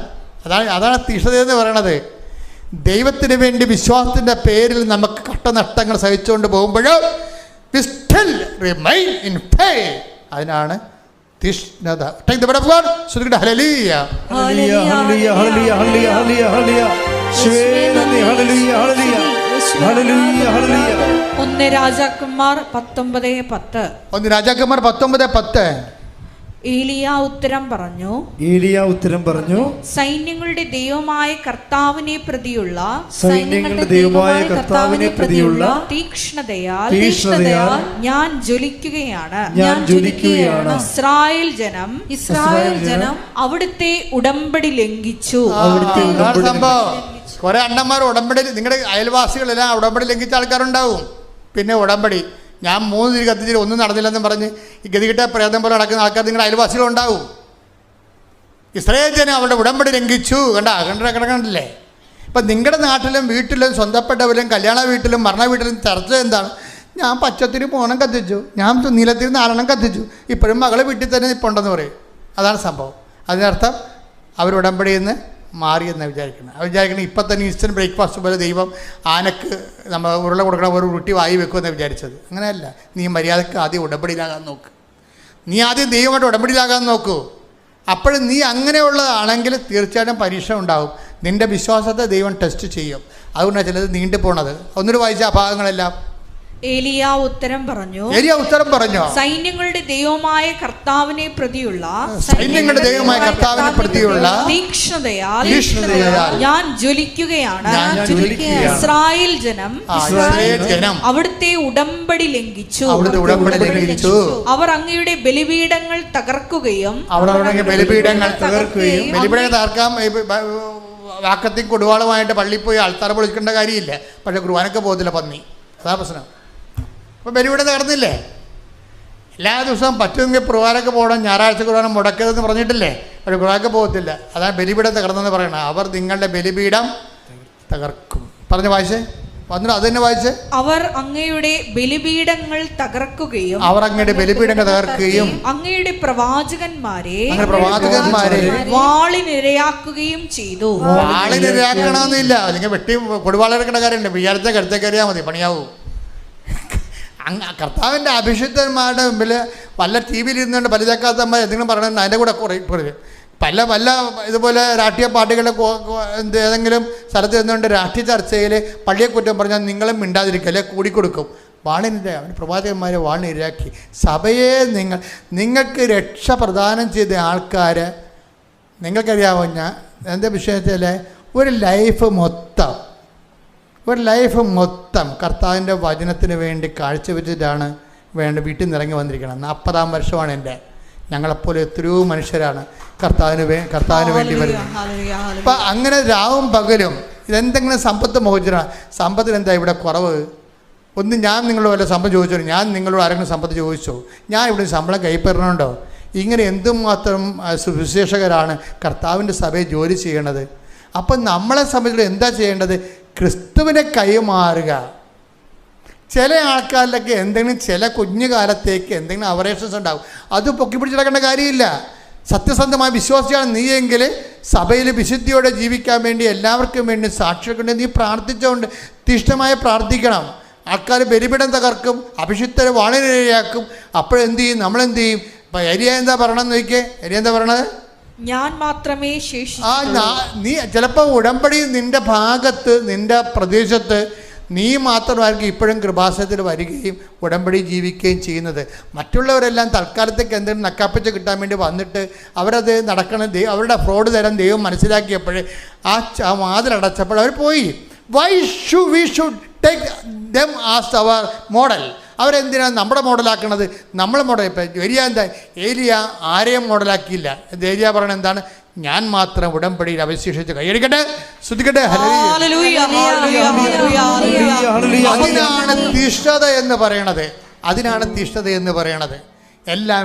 അതാണ് തീഷ്ണത എന്ന് പറയണത്. ദൈവത്തിന് വേണ്ടി വിശ്വാസത്തിൻ്റെ പേരിൽ നമുക്ക് കഷ്ടനഷ്ടങ്ങൾ സഹിച്ചുകൊണ്ട് പോകുമ്പോഴും we still remain in faith. അതിനാണ് തീഷ്ണത. Take the word of God. Hallelujah. Hallelujah, hallelujah, hallelujah, hallelujah, hallelujah. Hallelujah, hallelujah. Hallelujah, hallelujah. 1 രാജാക്കന്മാർ 19:10. 1 രാജാക്കന്മാർ 19:10. ഏലിയ ഉത്തരം പറഞ്ഞു, സൈന്യങ്ങളുടെ ദൈവമായ കർത്താവിനെ പ്രതിയുള്ള തീക്ഷ്ണതയാൽ ഞാൻ ജ്വലിക്കുകയാണ്. ഇസ്രായേൽ ജനം അവിടുത്തെ ഉടമ്പടി ലംഘിച്ചു. കുറെ അണ്ണന്മാർ ഉടമ്പടി, നിങ്ങളുടെ അയൽവാസികളെല്ലാം ഉടമ്പടി ലംഘിച്ച ആൾക്കാരുണ്ടാവും. പിന്നെ ഉടമ്പടി ഞാൻ 3 തിരി കത്തിച്ചിട്ട് ഒന്നും നടന്നില്ലെന്നും പറഞ്ഞ് ഈ ഗതികിട്ട പ്രേതം പോലെ നടക്കുന്ന ആൾക്കാർ നിങ്ങളുടെ അയൽവാസികളുണ്ടാവും. ഇസ്രായേൽ ജനം അവരുടെ ഉടമ്പടി ലംഘിച്ചു. കണ്ടില്ലേ? ഇപ്പം നിങ്ങളുടെ നാട്ടിലും വീട്ടിലും സ്വന്തപ്പെട്ടവരും കല്യാണ വീട്ടിലും മരണ വീട്ടിലും ചർച്ച എന്താണ്? ഞാൻ പച്ചത്തിരി പോണം കത്തിച്ചു, ഞാൻ നീലത്തിരി 4 കത്തിച്ചു, ഇപ്പോഴും മകളെ വീട്ടിൽ തന്നെ നിൽപ്പുണ്ടെന്ന് പറയും. അതാണ് സംഭവം. അതിനർത്ഥം അവർ ഉടമ്പടിയിൽ നിന്ന് മാറിയെന്ന് വിചാരിക്കണം. ഇപ്പം തന്നെ ഇൻസ്റ്റൻറ്റ് ബ്രേക്ക്ഫാസ്റ്റ് പോലെ ദൈവം ആനക്ക് നമ്മൾ ഉരുള കൊടുക്കണ ഒരു ഉരുട്ടി വായി വെക്കുമെന്ന് വിചാരിച്ചത്. അങ്ങനെയല്ല. നീ മര്യാദക്ക് ആദ്യം ഉടമ്പടിയിലാകാൻ നോക്ക്. നീ ആദ്യം ദൈവമായിട്ട് ഉടമ്പടിയിലാകാൻ നോക്കൂ. അപ്പോഴും നീ അങ്ങനെയുള്ളതാണെങ്കിൽ തീർച്ചയായിട്ടും പരീക്ഷ ഉണ്ടാവും. നിൻ്റെ വിശ്വാസത്തെ ദൈവം ടെസ്റ്റ് ചെയ്യും. അതുകൊണ്ടാണ് ചിലത് നീണ്ടു പോണത്. ഒന്നുകൂടി വായിച്ച ആ ഭാഗങ്ങളെല്ലാം. ഏലിയ ഉത്തരം പറഞ്ഞു, സൈന്യങ്ങളുടെ ദൈവമായ കർത്താവിനെ പ്രതിയുള്ള തീക്ഷ്ണതയാൽ ഞാൻ ജ്വലിക്കുകയാണ്. ഇസ്രായേൽ ജനം അവിടുത്തെ ഉടമ്പടി ലംഘിച്ചു. അവർ അങ്ങയുടെ ബലിപീഠങ്ങൾ തകർക്കുകയും വാക്കത്തിൽ കൊടുവാളുമായിട്ട് പള്ളിയിൽ പോയി ആൾത്താറ പൊളിക്കേണ്ട കാര്യമില്ല. പക്ഷെ കുർബാനക്ക് പോകത്തില്ല പന്നി. അതാ പ്രശ്നം. അപ്പോൾ ബലിപീഠം തകർന്നില്ലേ? എല്ലാ ദിവസവും പറ്റുമെങ്കിൽ കുർബാനക്ക് പോകണം, ഞായറാഴ്ച കുർബാന മുടക്കരുതെന്ന് പറഞ്ഞിട്ടില്ലേ? പക്ഷേ കുർബാനക്ക് പോകത്തില്ല. അതാണ് ബലിപീഠം തകർന്നെന്ന് പറയണം. അവർ നിങ്ങളുടെ ബലിപീഠം തകർക്കും. പറഞ്ഞ് വായിച്ചേ, വന്നിട്ട് അത് തന്നെ വായിച്ചേ. അവർ അങ്ങയുടെ ബലിപീഠങ്ങൾ തകർക്കുകയും അങ്ങയുടെ പ്രവാചകന്മാരെ വാളിനിരയാക്കുകയും ചെയ്തു. വാളിനിരയാക്കണമെന്നില്ല, അല്ലെങ്കിൽ വെട്ടി കൊടുവാളിറക്കേണ്ട കാര്യമുണ്ട്. വിചാരിച്ച കരുത്തേക്ക് അറിയാൽ മതി, പണിയാവൂ. കർത്താവിൻ്റെ അഭിഷിക്തന്മാരുടെ മുമ്പിൽ വല്ല ടി വിയിൽ ഇരുന്നുകൊണ്ട് ബലിതക്കാത്തമ്മ എന്തെങ്കിലും പറയണമെന്ന് അതിൻ്റെ കൂടെ പറയും. വല്ല ഇതുപോലെ രാഷ്ട്രീയ പാർട്ടികളുടെ ഏതെങ്കിലും സ്ഥലത്ത് നിന്നുകൊണ്ട് രാഷ്ട്രീയ ചർച്ചയിൽ പള്ളിയെ കുറ്റം പറഞ്ഞാൽ നിങ്ങളും മിണ്ടാതിരിക്കുക, അല്ലെ കൂടിക്കൊടുക്കും. വാളിനിര അവൻ പ്രവാചകന്മാരെ വാളിനിരയാക്കി. സഭയെ നിങ്ങൾക്ക് രക്ഷ പ്രദാനം ചെയ്ത ആൾക്കാർ നിങ്ങൾക്കറിയാമോ? ഞാൻ എന്താ വിഷയത്തിൽ ഒരു ലൈഫ് മൊത്തം കർത്താവിൻ്റെ വചനത്തിന് വേണ്ടി കാഴ്ചവെച്ചിട്ടാണ് വീട്ടിൽ നിന്ന് ഇറങ്ങി വന്നിരിക്കണം. 40-ാം വർഷമാണ് എൻ്റെ. ഞങ്ങളെപ്പോലെ എത്രയോ മനുഷ്യരാണ് കർത്താവിന് വേണ്ടി വരുന്നത്. Hallelujah, hallelujah. അപ്പം അങ്ങനെ രാവും പകലും ഇതെന്തെങ്കിലും സമ്പത്ത് മോചന, സമ്പത്തിന് എന്താ ഇവിടെ കുറവ്? ഒന്ന് ഞാൻ നിങ്ങളോട് വല്ല സമ്പത്ത് ചോദിച്ചോ? ഞാൻ നിങ്ങളോട് ആരെങ്കിലും സമ്പത്ത് ചോദിച്ചോ? ഞാൻ ഇവിടെ ശമ്പളം കൈപ്പറണുണ്ടോ? ഇങ്ങനെ എന്തുമാത്രം സുവിശേഷകരാണ് കർത്താവിൻ്റെ സഭയിൽ ജോലി ചെയ്യണത്. അപ്പം നമ്മളെ സംബന്ധിച്ച് എന്താ ചെയ്യേണ്ടത്? ക്രിസ്തുവിനെ കൈമാറുക. ചില ആൾക്കാരിലൊക്കെ എന്തെങ്കിലും ചില കുഞ്ഞു കാലത്തേക്ക് എന്തെങ്കിലും അവറേഷൻസ് ഉണ്ടാകും, അത് പൊക്കി പിടിച്ചിടക്കേണ്ട കാര്യമില്ല. സത്യസന്ധമായ വിശ്വാസിയാണ് നീയെങ്കിൽ സഭയിൽ വിശുദ്ധിയോടെ ജീവിക്കാൻ വേണ്ടി എല്ലാവർക്കും വേണ്ടി സാക്ഷികൾക്ക് വേണ്ടി നീ പ്രാർത്ഥിച്ചുകൊണ്ട് തീഷ്ണമായി പ്രാർത്ഥിക്കണം. ആൾക്കാർ ബലിപീഠം തകർക്കും, അഭിഷിക്തരെ വാളിനിരയാക്കും. അപ്പോഴെന്ത് ചെയ്യും? നമ്മളെന്ത് ചെയ്യും? ഇപ്പം ഏരിയ എന്താ പറയണമെന്ന് നോക്കിയേ. ഏരിയ എന്താ പറയണത്? ഞാൻ മാത്രമേ നീ ചിലപ്പോൾ ഉടമ്പടി നിൻ്റെ ഭാഗത്ത് നിൻ്റെ പ്രദേശത്ത് നീ മാത്രമായിരിക്കും ഇപ്പോഴും കൃപാസനത്തിൽ വരികയും ഉടമ്പടി ജീവിക്കുകയും ചെയ്യുന്നത്. മറ്റുള്ളവരെല്ലാം തൽക്കാലത്തേക്ക് എന്തെങ്കിലും നക്കാപ്പിച്ച് കിട്ടാൻ വേണ്ടി വന്നിട്ട് അവരത് നടക്കണം. അവരുടെ ഫ്രോഡ് തരം ദൈവം മനസ്സിലാക്കിയപ്പോഴേ ആ വാതിലടച്ചപ്പോൾ അവർ പോയി. Why we should take them as our model? അവരെന്തിനാണ് നമ്മുടെ മോഡലാക്കണത്? നമ്മളെ മോഡൽ. ഇപ്പം ഏലിയ എന്താ? ഏലിയ ആരെയും മോഡലാക്കിയില്ല. ഏലിയ പറയണത് എന്താണ്? ഞാൻ മാത്രം ഉടമ്പടിയിൽ അവശേഷിച്ച് കൈയടിക്കട്ടെ, ശ്രദ്ധിക്കട്ടെ. അതിനാണ് തീഷ്ണത എന്ന് പറയണത്. അതിനാണ് തീഷ്ണത എന്ന് പറയണത്. എല്ലാം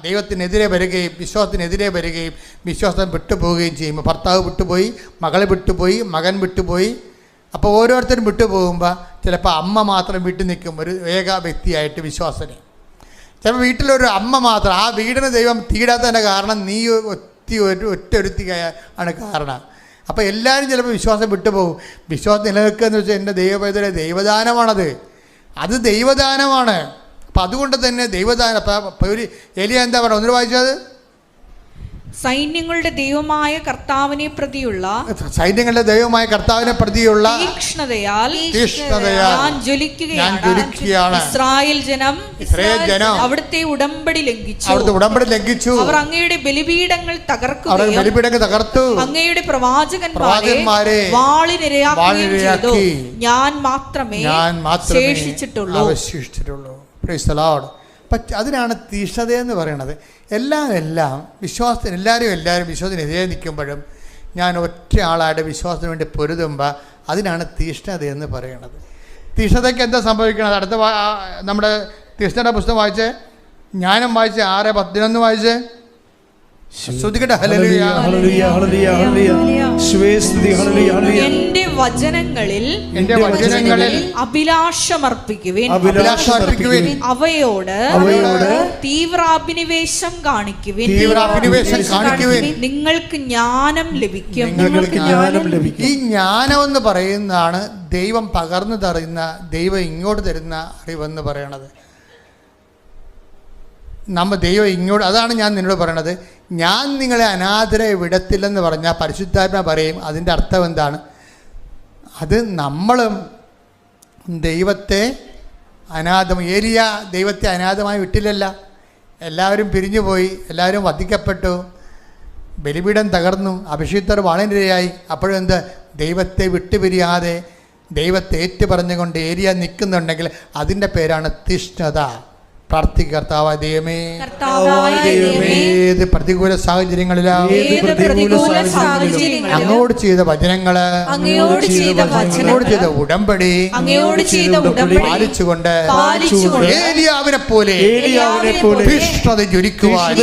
ദൈവത്തിനെതിരെ വരികയും വിശ്വാസത്തിനെതിരെ വരികയും വിശ്വാസം വിട്ടുപോവുകയും ചെയ്യുമ്പോൾ, ഭർത്താവ് വിട്ടുപോയി, മകളെ വിട്ടുപോയി, മകൻ വിട്ടുപോയി. അപ്പോൾ ഓരോരുത്തരും വിട്ടുപോകുമ്പോൾ ചിലപ്പോൾ അമ്മ മാത്രം വീട്ടിൽ നിൽക്കും, ഒരു ഏക വ്യക്തിയായിട്ട് വിശ്വാസന്. ചിലപ്പോൾ വീട്ടിലൊരു അമ്മ മാത്രം. ആ വീടിന് ദൈവം തീടാത്തതിൻ്റെ കാരണം നീ ഒറ്റൊരുത്തിയാണ് കാരണം. അപ്പോൾ എല്ലാവരും ചിലപ്പോൾ വിശ്വാസം വിട്ടുപോകും. വിശ്വാസം നിലനിൽക്കുക എന്ന് വെച്ചാൽ എൻ്റെ ദൈവദാനമാണത്. അത് ദൈവദാനമാണ്. അപ്പം അതുകൊണ്ട് തന്നെ ദൈവദാനം. അപ്പം ഒരു ഏലിയ എന്താ പറയുക? ഒന്നിനു വായിച്ചത്? സൈന്യങ്ങളുടെ ദൈവമായ കർത്താവിനെ പ്രതിയുള്ള തീക്ഷ്ണതയാൽ ഞാൻ ജ്വലിക്കുകയാണ്. ഇസ്രായേൽ ജനം അവിടുത്തെ ഉടമ്പടി ലംഘിച്ചു. അവർ അങ്ങയുടെ ബലിപീഠങ്ങൾ തകർത്തു. അങ്ങയുടെ പ്രവാചകന്മാരെ വാളിനിരയാക്കുകയും ചെയ്തു. ഞാൻ മാത്രമേ ശേഷിച്ചിട്ടുള്ളൂ. Praise the Lord. അതിനാണ് തീഷ്ണതയെന്ന് പറയണത്. എല്ലാം വിശ്വാസത്തിന് എല്ലാവരും വിശ്വാസത്തിനെതിരെ നിൽക്കുമ്പോഴും ഞാൻ ഒറ്റ ആളായിട്ട് വിശ്വാസത്തിന് വേണ്ടി പൊരുതുമ്പോൾ അതിനാണ് തീഷ്ണതയെന്ന് പറയണത്. തീഷ്ണതയ്ക്ക് എന്താ സംഭവിക്കണത്? അടുത്ത നമ്മുടെ തീഷ്ണയുടെ പുസ്തകം വായിച്ചേ, ജ്ഞാനം വായിച്ചേ, 6:11 വായിച്ചേ. ശ്രദ്ധിക്കട്ടെ. എന്റെ വചനങ്ങളിൽ അഭിലാഷമർപ്പിക്കുവിൻ. അവയോട് തീവ്രാഭിനിവേശം കാണിക്കുവിൻ. നിങ്ങൾക്ക് ജ്ഞാനം ലഭിക്കും. ഈ ജ്ഞാനം എന്ന് പറയുന്നതാണ് ദൈവം പകർന്നു തരുന്ന, ദൈവം ഇങ്ങോട്ട് തരുന്ന അറിവെന്ന് പറയണത്. ദൈവം ഇങ്ങോട്ട്, അതാണ് ഞാൻ നിന്നോട് പറയണത്. ഞാൻ നിങ്ങളെ അനാഥരെ വിടത്തില്ലെന്ന് പറഞ്ഞാൽ പരിശുദ്ധാത്മ പറയും. അതിൻ്റെ അർത്ഥം എന്താണ്? അത് നമ്മളും ദൈവത്തെ ഏലിയ ദൈവത്തെ അനാഥമായി വിട്ടില്ലല്ല. എല്ലാവരും പിരിഞ്ഞുപോയി, എല്ലാവരും വധിക്കപ്പെട്ടു, ബലിപീഠം തകർന്നു, അഭിഷിക്തർ വാളിനിരയായി. അപ്പോഴെന്ത്? ദൈവത്തെ വിട്ടുപിരിയാതെ ദൈവത്തെ ഏറ്റുപറഞ്ഞുകൊണ്ട് ഏലിയ നിൽക്കുന്നുണ്ടെങ്കിൽ അതിൻ്റെ പേരാണ് തീഷ്ണത. പ്രാർത്ഥിക്കുക. കർത്താവായ ദൈവമേ, ഏത് പ്രതികൂല സാഹചര്യങ്ങളിലും അങ്ങോട്ട് ചെയ്ത വചനങ്ങള്, അങ്ങോട്ട് ചെയ്ത ഉടമ്പടി പാലിച്ചുകൊണ്ട് ഏലിയാവിനെ പോലെ തീഷ്ണത ജ്വലിക്കുവാൻ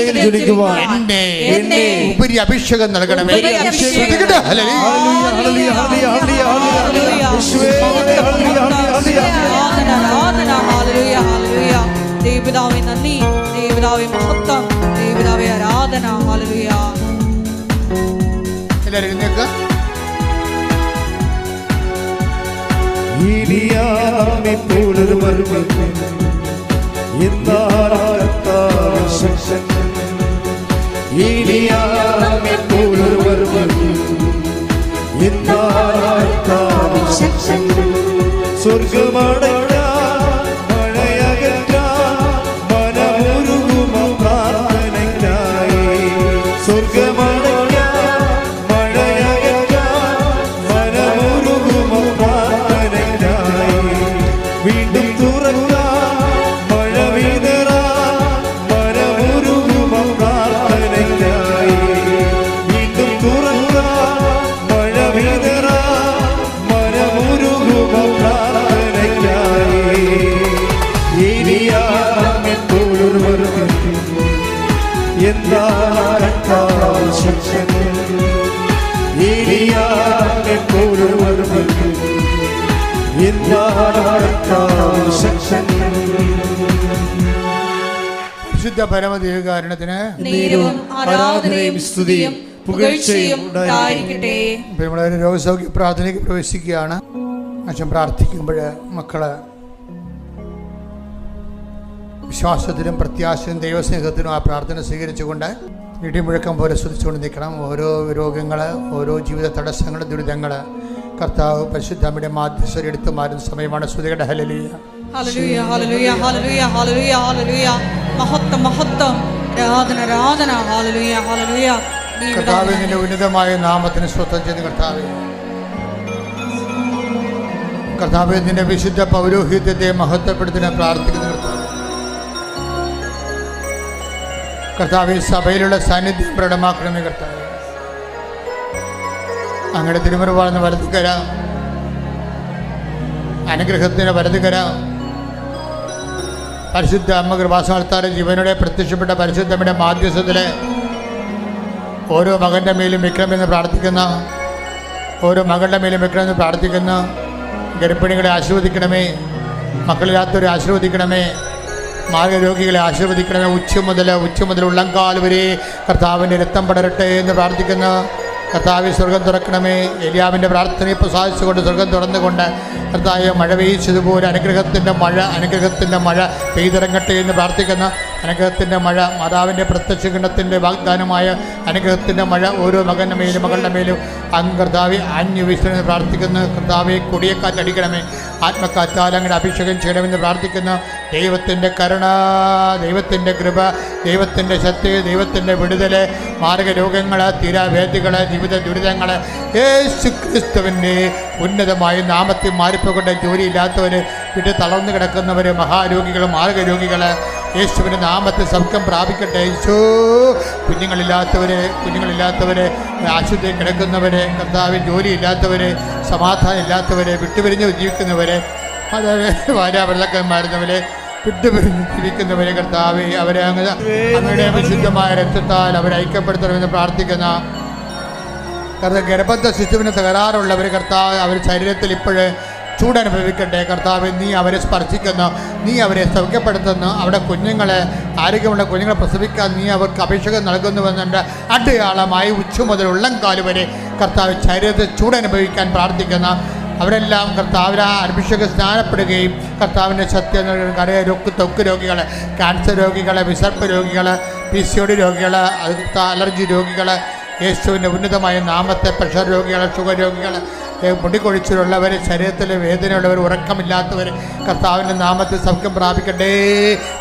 എന്നെ ഉപരി അഭിഷേകം നൽകണമേ. ദേവപിതാവേ നന്ദി, ദേവപിതാവേ മഹത്വം, ദേവപിതാവേ ആരാധന. ഹല്ലേലൂയ. എല്ലാവരും എഴുന്നേൽക്കുക. സ്വർഗമാണ് വീണ്ടും തുറക്ക മഴ വീതറ മനമുരുകുമ ഏലിയാവിനെ പോലെ ഒരുവർക്ക് എന്നാണ് ശക്തൻ. വിശുദ്ധ പരമദൈവകാരുണ്യത്തിന് നേരവും ആരാധനയും സ്തുതിയും പുകഴ്ചയും ഉണ്ടായിരിക്കട്ടെ. നമ്മളൊരു രോഗസൗഖ്യ പ്രാർത്ഥനയ്ക്ക് പ്രവേശിക്കുകയാണ്. അച്ഛൻ പ്രാർത്ഥിക്കുമ്പോൾ മക്കള് വിശ്വാസത്തിലും പ്രത്യാശയും ദൈവസ്നേഹത്തിനും ആ പ്രാർത്ഥന സ്വീകരിച്ചുകൊണ്ട് ഇടിമുഴക്കം പോലെ സ്തുതിച്ചുകൊണ്ട് നിൽക്കണം. ഓരോ രോഗങ്ങൾ, ഓരോ ജീവിത തടസ്സങ്ങൾ, ദുരിതങ്ങൾ കർത്താവ് പരിശുദ്ധമ്മയുടെ മാധ്യസ്ഥ എടുത്തു മാറുന്ന സമയമാണ്. സ്തുതികളുടെ hallelujah. Hallelujah, hallelujah, hallelujah, hallelujah, hallelujah. മഹത്വം, മഹത്വം, ആരാധന, ആരാധന. Hallelujah, hallelujah. കർത്താവേ, നിന്റെ ഉന്നതമായ നാമത്തിന് സ്വന്തം ചെയ്ത് കർത്താവേ, കർത്താവേ, നിന്റെ വിശുദ്ധ പൗരോഹിത്യത്തെ മഹത്വപ്പെടുത്തുന്ന പ്രാർത്ഥിക്കുന്ന കർത്താവ്, കർത്താവേ, സഭയിലുള്ള സാന്നിധ്യം പ്രകടമാക്കണമേ കർത്താവേ. അങ്ങയുടെ തിരുമുറവാർന്ന വലതുകര, അനുഗ്രഹത്തിന് വലതുകര, പരിശുദ്ധ അമ്മ കൃപാസനത്താറ് ജീവനോടെ പ്രത്യക്ഷപ്പെട്ട പരിശുദ്ധമ്മയുടെ മാധ്യസ്ഥത്തിലെ ഓരോ മകൻ്റെ മേലും വെക്കണമെന്ന് പ്രാർത്ഥിക്കുന്ന, ഓരോ മകളുടെ മേലും വെക്കണമെന്ന് പ്രാർത്ഥിക്കുന്ന ഗർഭിണികളെ ആശീർവദിക്കണമേ, മക്കളില്ലാത്തവരെ ആശീർവദിക്കണമേ, മാർഗരോഗികളെ ആശീർവദിക്കണമേ. ഉച്ച മുതൽ ഉള്ളംകാൽ വരെ കർത്താവിൻ്റെ രക്തം പടരട്ടെ എന്ന് പ്രാർത്ഥിക്കുന്ന കർത്താവ് സ്വർഗം തുറക്കണമേ. എലിയാവിൻ്റെ പ്രാർത്ഥനയെ പ്രസാദിച്ചുകൊണ്ട് സ്വർഗം തുറന്നുകൊണ്ട് കർത്താവ് മഴ പെയ്ച്ചതുപോലെ അനുഗ്രഹത്തിൻ്റെ മഴ പെയ്തിറങ്ങട്ടെ എന്ന് പ്രാർത്ഥിക്കുന്ന അനുഗ്രഹത്തിൻ്റെ മഴ, മാതാവിൻ്റെ പ്രത്യക്ഷ ഗണത്തിൻ്റെ വാഗ്ദാനമായ അനുഗ്രഹത്തിൻ്റെ മഴ ഓരോ മകൻ്റെ മേലും മകളുടെ മേലും അങ്ങ് കർത്താവെ ആഞ്ഞു വീശണമെന്ന് പ്രാർത്ഥിക്കുന്നു. കർത്താവെ, കൊടിയക്കാറ്റടിക്കണമേ, ആത്മക്കാറ്റാൽ അങ്ങയുടെ അഭിഷേകം ചെയ്യണമെന്ന് പ്രാർത്ഥിക്കുന്നു. ദൈവത്തിൻ്റെ കരുണ, ദൈവത്തിൻ്റെ കൃപ, ദൈവത്തിൻ്റെ ശക്തി, ദൈവത്തിൻ്റെ വിടുതൽ, മാർഗരോഗങ്ങൾ, തീരാവേദികൾ, ജീവിത ദുരിതങ്ങൾ യേശു ക്രിസ്തുവിൻ്റെ ഉന്നതമായ നാമത്തിൽ മാറിപ്പോകൊണ്ട് ജോലിയില്ലാത്തവർ, വിട്ട് തളർന്നു കിടക്കുന്നവർ, മഹാരോഗികൾ, മാർഗരോഗികൾ യേശുവിൻ്റെ നാമത്തിൽ സൗഖ്യം പ്രാപിക്കട്ടെ. യേശു, കുഞ്ഞുങ്ങളില്ലാത്തവർ, ആശുപത്രിയിൽ കിടക്കുന്നവർ, കർത്താവിൽ ജോലിയില്ലാത്തവർ, സമാധാനം ഇല്ലാത്തവർ, വിട്ടുപിരിഞ്ഞ് ജീവിക്കുന്നവർ, ഭാര്യാഭർത്താക്കന്മാരുന്നവരെ വിട്ടുപിരിഞ്ഞ് ജീവിക്കുന്നവരെ കർത്താവെ, അവരെ അങ്ങയുടെ വിശുദ്ധമായ രക്തത്താൽ അവരെ ഐക്യപ്പെടുത്തണമെന്ന് പ്രാർത്ഥിക്കുന്ന ഗർഭസ്ഥ ശിശുവിന് തകരാറുള്ളവർ കർത്താവ്, അവർ ശരീരത്തിൽ ഇപ്പോഴേ ചൂടനുഭവിക്കട്ടെ. കർത്താവ്, നീ അവരെ സ്പർശിക്കുന്നു, നീ അവരെ സൗഖ്യപ്പെടുത്തുന്നു. അവിടെ കുഞ്ഞുങ്ങളെ, ആരോഗ്യമുള്ള കുഞ്ഞുങ്ങളെ പ്രസവിക്കാൻ നീ അവർക്ക് അഭിഷേകം നൽകുന്നുവെന്നുണ്ട്. അടയാളമായി ഉച്ച മുതൽ ഉള്ളംകാല് വരെ കർത്താവ് ശരീരത്തിൽ ചൂടനുഭവിക്കാൻ പ്രാർത്ഥിക്കുന്ന അവരെല്ലാം കർത്താവിനെ അഭിഷേകം സ്നാനപ്പെടുകയും കർത്താവിൻ്റെ സത്യം ത്വക്ക് രോഗികൾ, ക്യാൻസർ രോഗികൾ, വിസർപ്പ് രോഗികൾ, PCOD രോഗികൾ, അലർജി രോഗികൾ, യേശുവിൻ്റെ ഉന്നതമായ നാമത്തെ, പ്രഷർ രോഗികൾ, ഷുഗർ രോഗികൾ, മുടികൊഴിച്ചിലുള്ളവർ, ശരീരത്തിലെ വേദനയുള്ളവർ, ഉറക്കമില്ലാത്തവർ കർത്താവിൻ്റെ നാമത്തിൽ സൗഖ്യം പ്രാപിക്കട്ടെ.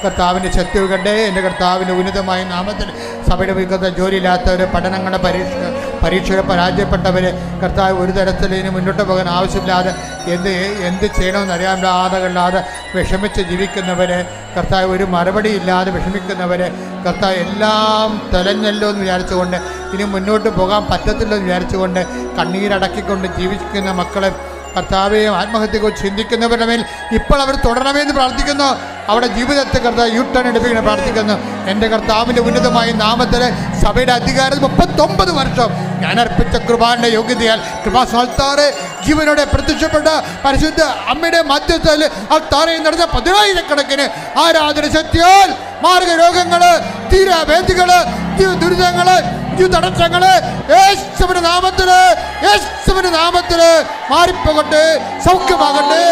കർത്താവിൻ്റെ ശക്തി വെക്കട്ടെ. എൻ്റെ കർത്താവിൻ്റെ ഉന്നതമായ നാമത്തിൽ സഭയുടെ വികൃത ജോലിയില്ലാത്തവർ, പഠനങ്ങളുടെ പരീക്ഷകൾ പരാജയപ്പെട്ടവർ കർത്താവ്, ഒരു തരത്തിൽ ഇനി മുന്നോട്ട് പോകാൻ ആവശ്യമില്ലാതെ എന്ത് ചെയ്യണമെന്ന് അറിയാതെ വിഷമിച്ച് ജീവിക്കുന്നവർ കർത്താവ്, ഒരു മറുപടി ഇല്ലാതെ വിഷമിക്കുന്നവർ കർത്താവ്, എല്ലാം തെലഞ്ഞല്ലോ എന്ന് വിചാരിച്ചുകൊണ്ട് ഇനി മുന്നോട്ട് പോകാൻ പറ്റത്തില്ലോ എന്ന് വിചാരിച്ചുകൊണ്ട് കണ്ണീരടക്കിക്കൊണ്ട് ജീവിക്കുന്ന മക്കളെ കർത്താവെ, ആത്മഹത്യയെക്കുറിച്ച് ചിന്തിക്കുന്നവരുടെ മേൽ ഇപ്പോൾ അവർ തുടരണമെന്ന് പ്രാർത്ഥിക്കുന്നു. അവിടെ ജീവിതത്തെ കർത്താവ് യൂട്ടേൺ എടുപ്പിക്കണം പ്രാർത്ഥിക്കുന്നു. എൻ്റെ കർത്താവിൻ്റെ ഉന്നതമായ നാമത്തിൽ സഭയുടെ അധികാരം 39 വർഷം ഞാൻ അർപ്പിച്ച കൃപാന്റെ യോഗ്യതയാൽ കൃപാസ്ഥാനത്താറ് ജീവനോടെ പ്രത്യക്ഷപ്പെട്ട പരിശുദ്ധ അമ്മയുടെ മധ്യത്തിൽ അത്താറയിൽ നടന്ന 10,000 ആരാധന ശക്തിയാൽ മാർഗരോഗങ്ങള്, തീരാവേദികള്, ദുരിതങ്ങള്, തടസ്സങ്ങള് യേശുവിന്റെ നാമത്തില് മാറിപ്പോകട്ടെ, സൗഖ്യമാകട്ടെ.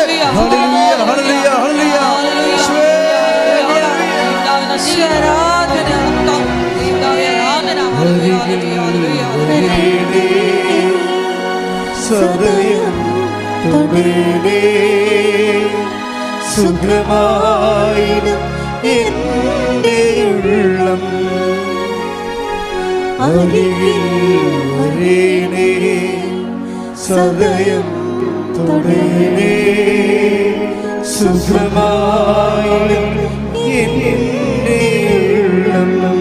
സദയം തൊടേ സുഖമായിടും എൻ്റെ ഉള്ളം, അരികിൽ വരേണേ സദയം തൊടേ സുഖമായിടും എൻ്റെ ഉള്ളം.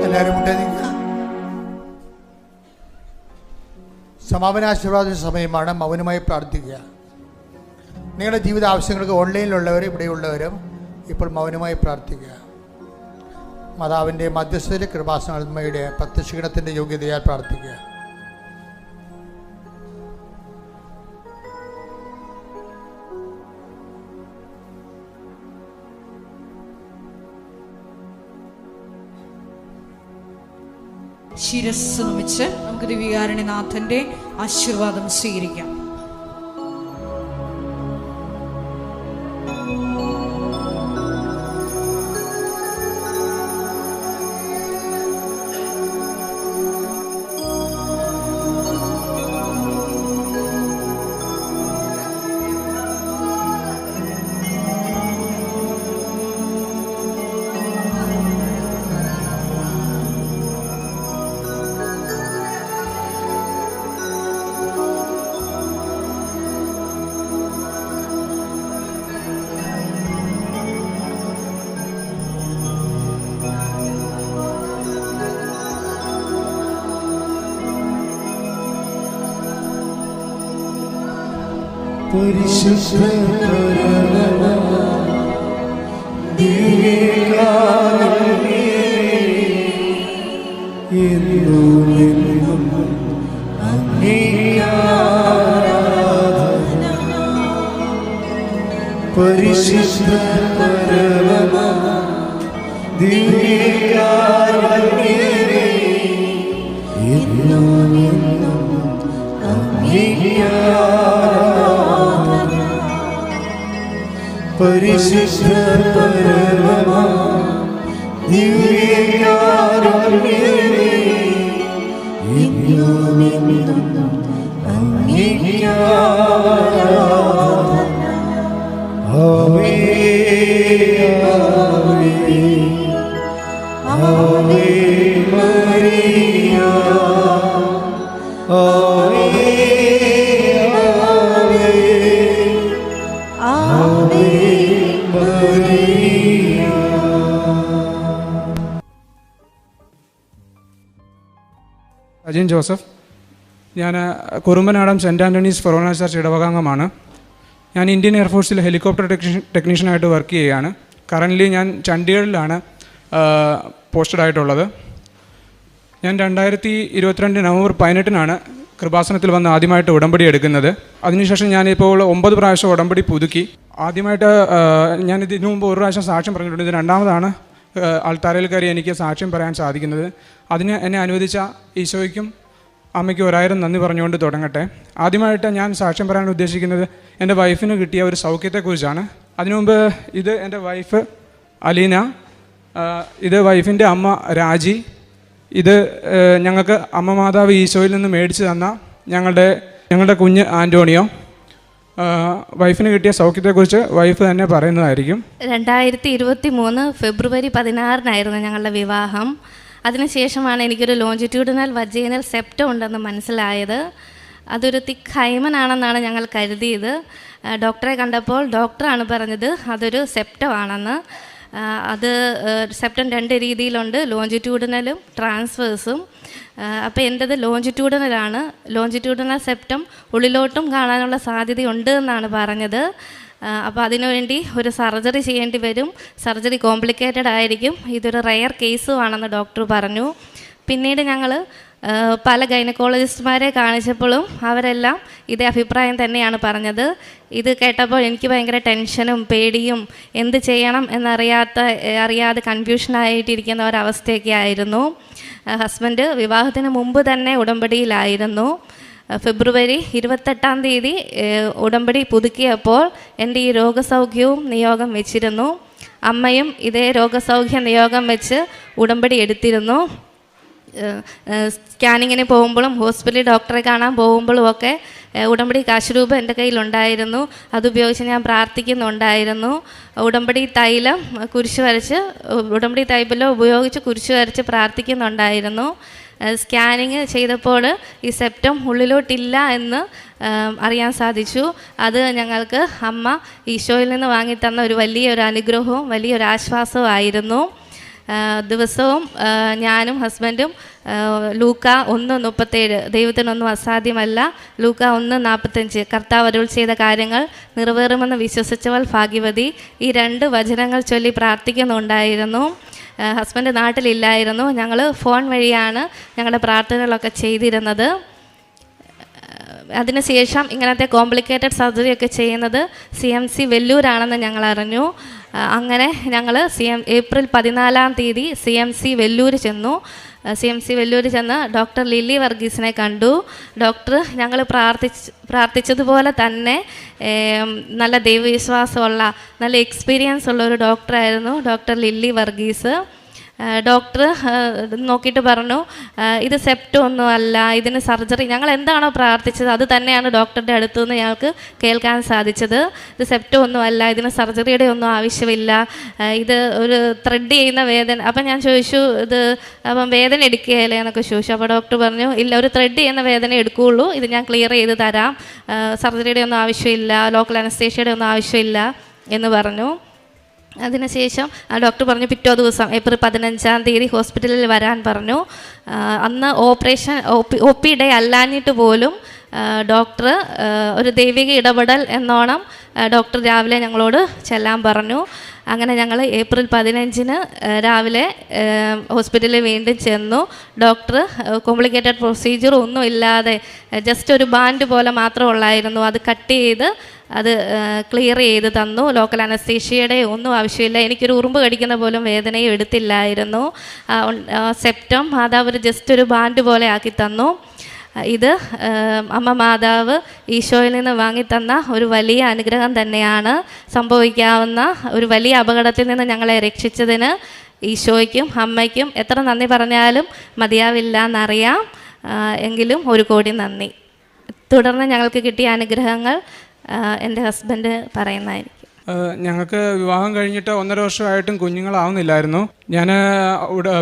എല്ലാവരും സമാപനാശീർവാദ സമയമാണ്. മൗനമായി പ്രാർത്ഥിക്കുക. നിങ്ങളുടെ ജീവിത ആവശ്യങ്ങൾക്ക് ഓൺലൈനിലുള്ളവർ, ഇവിടെയുള്ളവരും ഇപ്പോൾ മൗനമായി പ്രാർത്ഥിക്കുക. മാതാവിൻ്റെ മധ്യസ്ഥതയിൽ കൃപാസനമ്മയുടെ പ്രത്യക്ഷീണത്തിൻ്റെ യോഗ്യതയാൽ പ്രാർത്ഥിക്കുക. ശിരസ് നമിച്ച് നമുക്ക് ദിവ്യകാരുണ്യനാഥൻ്റെ ആശീർവാദം സ്വീകരിക്കാം. പരിശുദ്ധ പരിശുദ്ധ പരമ ദിവ്യകാരുണ്യമേ എന്നും എന്നും അങ്ങേക്കാരാധന. പരിശുദ്ധ പരമ ദിവ്യകാരുണ്യമേ എന്നും എന്നും അങ്ങേക്കാരാധന. ആവേ ആവേ മരിയ ആവേ ആവേ മരിയ. അജിൻ ജോസഫ്. ഞാൻ Kurumbanadam saint Antony's forane church ഇടവകാംഗമാണ്. ഞാൻ ഇന്ത്യൻ എയർഫോഴ്സിൽ ഹെലികോപ്റ്റർ ടെക്നീഷ്യനായിട്ട് വർക്ക് ചെയ്യുകയാണ്. കറൻ്റ്ലി ഞാൻ ചണ്ഡീഗഡിലാണ് പോസ്റ്റഡ് ആയിട്ടുള്ളത്. ഞാൻ 2022 നവംബർ 18 കൃപാസനത്തിൽ വന്ന് ആദ്യമായിട്ട് ഉടമ്പടി എടുക്കുന്നത്. അതിനുശേഷം ഞാനിപ്പോൾ 9 പ്രാവശ്യം ഉടമ്പടി പുതുക്കി. ആദ്യമായിട്ട് ഞാൻ ഇതിനു മുമ്പ് ഒരു പ്രാവശ്യം സാക്ഷ്യം പറഞ്ഞിട്ടുണ്ട്. ഇത് രണ്ടാമതാണ് ആൾത്താരയിൽ കയറി എനിക്ക് സാക്ഷ്യം പറയാൻ സാധിക്കുന്നത്. അതിന് എന്നെ അനുവദിച്ച ഈശോയ്ക്കും അമ്മയ്ക്ക് 1000 നന്ദി പറഞ്ഞുകൊണ്ട് തുടങ്ങട്ടെ. ആദ്യമായിട്ട് ഞാൻ സാക്ഷ്യം പറയാൻ ഉദ്ദേശിക്കുന്നത് എൻ്റെ വൈഫിന് കിട്ടിയ ഒരു സൗഖ്യത്തെക്കുറിച്ചാണ്. അതിനു മുമ്പ് ഇത് എൻ്റെ വൈഫ് അലീന, ഇത് വൈഫിൻ്റെ അമ്മ രാജി, ഇത് ഞങ്ങൾക്ക് അമ്മ മാതാവ് ഈശോയിൽ നിന്ന് മേടിച്ച് തന്ന ഞങ്ങളുടെ കുഞ്ഞ് ആൻ്റോണിയോ. വൈഫിന് കിട്ടിയ സൗഖ്യത്തെക്കുറിച്ച് വൈഫ് തന്നെ പറയുന്നതായിരിക്കും. 2023 ഫെബ്രുവരി 16 ഞങ്ങളുടെ വിവാഹം. അതിനുശേഷമാണ് എനിക്കൊരു ലോഞ്ചിറ്റ്യൂഡിനൽ വജൈനൽ സെപ്റ്റം ഉണ്ടെന്ന് മനസ്സിലായത്. അതൊരു തിക്ക് ഹൈമനാണെന്നാണ് ഞങ്ങൾ കരുതിയത്. ഡോക്ടറെ കണ്ടപ്പോൾ ഡോക്ടറാണ് പറഞ്ഞത് അതൊരു സെപ്റ്റം ആണെന്ന്. അത് സെപ്റ്റം 2 രീതിയിലുണ്ട്, ലോഞ്ചിറ്റ്യൂഡിനലും ട്രാൻസ്വേഴ്സും. അപ്പോൾ എൻ്റെത് ലോഞ്ചിറ്റ്യൂഡിനലാണ്. ലോഞ്ചിറ്റ്യൂഡിനൽ സെപ്റ്റം ഉള്ളിലോട്ടും കാണാനുള്ള സാധ്യതയുണ്ട് എന്നാണ് പറഞ്ഞത്. അപ്പോൾ അതിനുവേണ്ടി ഒരു സർജറി ചെയ്യേണ്ടി വരും. സർജറി കോംപ്ലിക്കേറ്റഡ് ആയിരിക്കും. ഇതൊരു റെയർ കേസുമാണെന്ന് ഡോക്ടർ പറഞ്ഞു. പിന്നീട് ഞങ്ങൾ പല ഗൈനക്കോളജിസ്റ്റുമാരെ കാണിച്ചപ്പോഴും അവരെല്ലാം ഇതേ അഭിപ്രായം തന്നെയാണ് പറഞ്ഞത്. ഇത് കേട്ടപ്പോൾ എനിക്ക് ഭയങ്കര ടെൻഷനും പേടിയും എന്ത് ചെയ്യണം അറിയാതെ കൺഫ്യൂഷനായിട്ടിരിക്കുന്ന ഒരവസ്ഥയൊക്കെ ആയിരുന്നു. ഹസ്ബൻഡ് വിവാഹത്തിന് മുമ്പ് തന്നെ ഉടമ്പടിയിലായിരുന്നു. ഫെബ്രുവരി 28 ഉടമ്പടി പുതുക്കിയപ്പോൾ എൻ്റെ ഈ രോഗസൗഖ്യവും നിയോഗം വെച്ചിരുന്നു. അമ്മയും ഇതേ രോഗസൗഖ്യ നിയോഗം വെച്ച് ഉടമ്പടി എടുത്തിരുന്നു. സ്കാനിങ്ങിന് പോകുമ്പോഴും ഹോസ്പിറ്റലിൽ ഡോക്ടറെ കാണാൻ പോകുമ്പോഴും ഒക്കെ ഉടമ്പടി കാശ് രൂപ എൻ്റെ കയ്യിലുണ്ടായിരുന്നു. അതുപയോഗിച്ച് ഞാൻ പ്രാർത്ഥിക്കുന്നുണ്ടായിരുന്നു. ഉടമ്പടി തൈലം ഉടമ്പടി തൈലം ഉപയോഗിച്ച് കുരിശ് വരച്ച് പ്രാർത്ഥിക്കുന്നുണ്ടായിരുന്നു. സ്കാനിങ് ചെയ്തപ്പോൾ ഈ സെപ്റ്റം ഉള്ളിലോട്ടില്ല എന്ന് അറിയാൻ സാധിച്ചു. അത് ഞങ്ങൾക്ക് അമ്മ ഈശോയിൽ നിന്ന് വാങ്ങിത്തന്ന ഒരു വലിയൊരു അനുഗ്രഹവും വലിയൊരു ആശ്വാസവുമായിരുന്നു. ദിവസവും ഞാനും ഹസ്ബൻഡും ലൂക്ക 1:37 ദൈവത്തിനൊന്നും അസാധ്യമല്ല, ലൂക്ക 1:45 കർത്താവ് അരുൾ ചെയ്ത കാര്യങ്ങൾ നിറവേറുമെന്ന് വിശ്വസിച്ചവൾ ഭാഗ്യവതി, ഈ 2 വചനങ്ങൾ ചൊല്ലി പ്രാർത്ഥിക്കുന്നുണ്ടായിരുന്നു. ഹസ്ബൻഡ് നാട്ടിലില്ലായിരുന്നു. ഞങ്ങൾ ഫോൺ വഴിയാണ് ഞങ്ങളുടെ പ്രാർത്ഥനകളൊക്കെ ചെയ്തിരുന്നത്. അതിനുശേഷം ഇങ്ങനത്തെ കോംപ്ലിക്കേറ്റഡ് സർജറിയൊക്കെ ചെയ്യുന്നത് CMC വെല്ലൂരാണെന്ന് ഞങ്ങൾ അറിഞ്ഞു. അങ്ങനെ ഞങ്ങൾ ഏപ്രിൽ 14 CMC വെല്ലൂർ ചെന്നു. CMC വെല്ലൂർ ചെന്ന് ഡോക്ടർ ലില്ലി വർഗീസിനെ കണ്ടു. ഡോക്ടർ ഞങ്ങൾ പ്രാർത്ഥിച്ചതുപോലെ തന്നെ നല്ല ദൈവവിശ്വാസമുള്ള നല്ല എക്സ്പീരിയൻസ് ഉള്ള ഒരു ഡോക്ടറായിരുന്നു ഡോക്ടർ ലില്ലി വർഗീസ്. ഡോക്ടർ നോക്കിയിട്ട് പറഞ്ഞു, ഇത് സെപ്റ്റം ഒന്നും അല്ല, ഇതിന് സർജറി, ഞങ്ങൾ എന്താണോ പ്രാർത്ഥിച്ചത് അത് തന്നെയാണ് ഡോക്ടറുടെ അടുത്തു നിന്ന് ഞങ്ങൾക്ക് കേൾക്കാൻ സാധിച്ചത്. ഇത് സെപ്റ്റം ഒന്നും അല്ല, ഇതിന് സർജറിയുടെ ഒന്നും ആവശ്യമില്ല, ഇത് ഒരു ത്രെഡ് ചെയ്യുന്ന വേദന. അപ്പം ഞാൻ ചോദിച്ചു, ഇത് അപ്പം വേദന എടുക്കുകയല്ലേ എന്നൊക്കെ ചോദിച്ചു. അപ്പോൾ ഡോക്ടർ പറഞ്ഞു, ഇല്ല, ഒരു ത്രെഡ് ചെയ്യുന്ന വേദന എടുക്കുകയുള്ളൂ, ഇത് ഞാൻ ക്ലിയർ ചെയ്ത് തരാം, സർജറിയുടെ ഒന്നും ആവശ്യമില്ല, ലോക്കൽ അനസ്തേഷ്യയുടെ ഒന്നും ആവശ്യമില്ല എന്ന് പറഞ്ഞു. അതിനുശേഷം ഡോക്ടർ പറഞ്ഞു പിറ്റേ ദിവസം ഏപ്രിൽ 15-ാം തീയതി ഹോസ്പിറ്റലിൽ വരാൻ പറഞ്ഞു. അന്ന് ഓപ്പറേഷൻ OP ഡേ അല്ലാഞ്ഞിട്ട് പോലും ഡോക്ടർ ഒരു ദൈവിക ഇടപെടൽ എന്നോണം ഡോക്ടർ രാവിലെ ഞങ്ങളോട് ചെല്ലാൻ പറഞ്ഞു. അങ്ങനെ ഞങ്ങൾ ഏപ്രിൽ 15-ന് രാവിലെ ഹോസ്പിറ്റലിൽ വീണ്ടും ചെന്നു. ഡോക്ടർ കോംപ്ലിക്കേറ്റഡ് പ്രൊസീജിയർ ഒന്നും ഇല്ലാതെ ജസ്റ്റ് ഒരു ബാൻഡ് പോലെ മാത്രം ഉള്ളായിരുന്നു, അത് കട്ട് ചെയ്ത് അത് ക്ലിയർ ചെയ്ത് തന്നു. ലോക്കൽ അനസ്തീഷ്യയുടെ ഒന്നും ആവശ്യമില്ല, എനിക്കൊരു ഉറുമ്പ് കടിക്കുന്ന പോലും വേദനയും എടുത്തില്ലായിരുന്നു. സെപ്റ്റം മാതാവ് ജസ്റ്റ് ഒരു ബാൻഡ് പോലെ ആക്കി തന്നു. ഇത് അമ്മ മാതാവ് ഈശോയിൽ നിന്ന് വാങ്ങിത്തന്ന ഒരു വലിയ അനുഗ്രഹം തന്നെയാണ്. സംഭവിക്കാവുന്ന ഒരു വലിയ അപകടത്തിൽ നിന്ന് ഞങ്ങളെ രക്ഷിച്ചതിന് ഈശോയ്ക്കും അമ്മയ്ക്കും എത്ര നന്ദി പറഞ്ഞാലും മതിയാവില്ല എന്നറിയാം. എങ്കിലും 1 കോടി നന്ദി. തുടർന്ന് ഞങ്ങൾക്ക് കിട്ടിയ അനുഗ്രഹങ്ങൾ എൻ്റെ ഹസ്ബൻഡ് പറയുന്നതായിരിക്കും. ഞങ്ങൾക്ക് വിവാഹം കഴിഞ്ഞിട്ട് 1.5 വർഷമായിട്ടും കുഞ്ഞുങ്ങളാവുന്നില്ലായിരുന്നു. ഞാൻ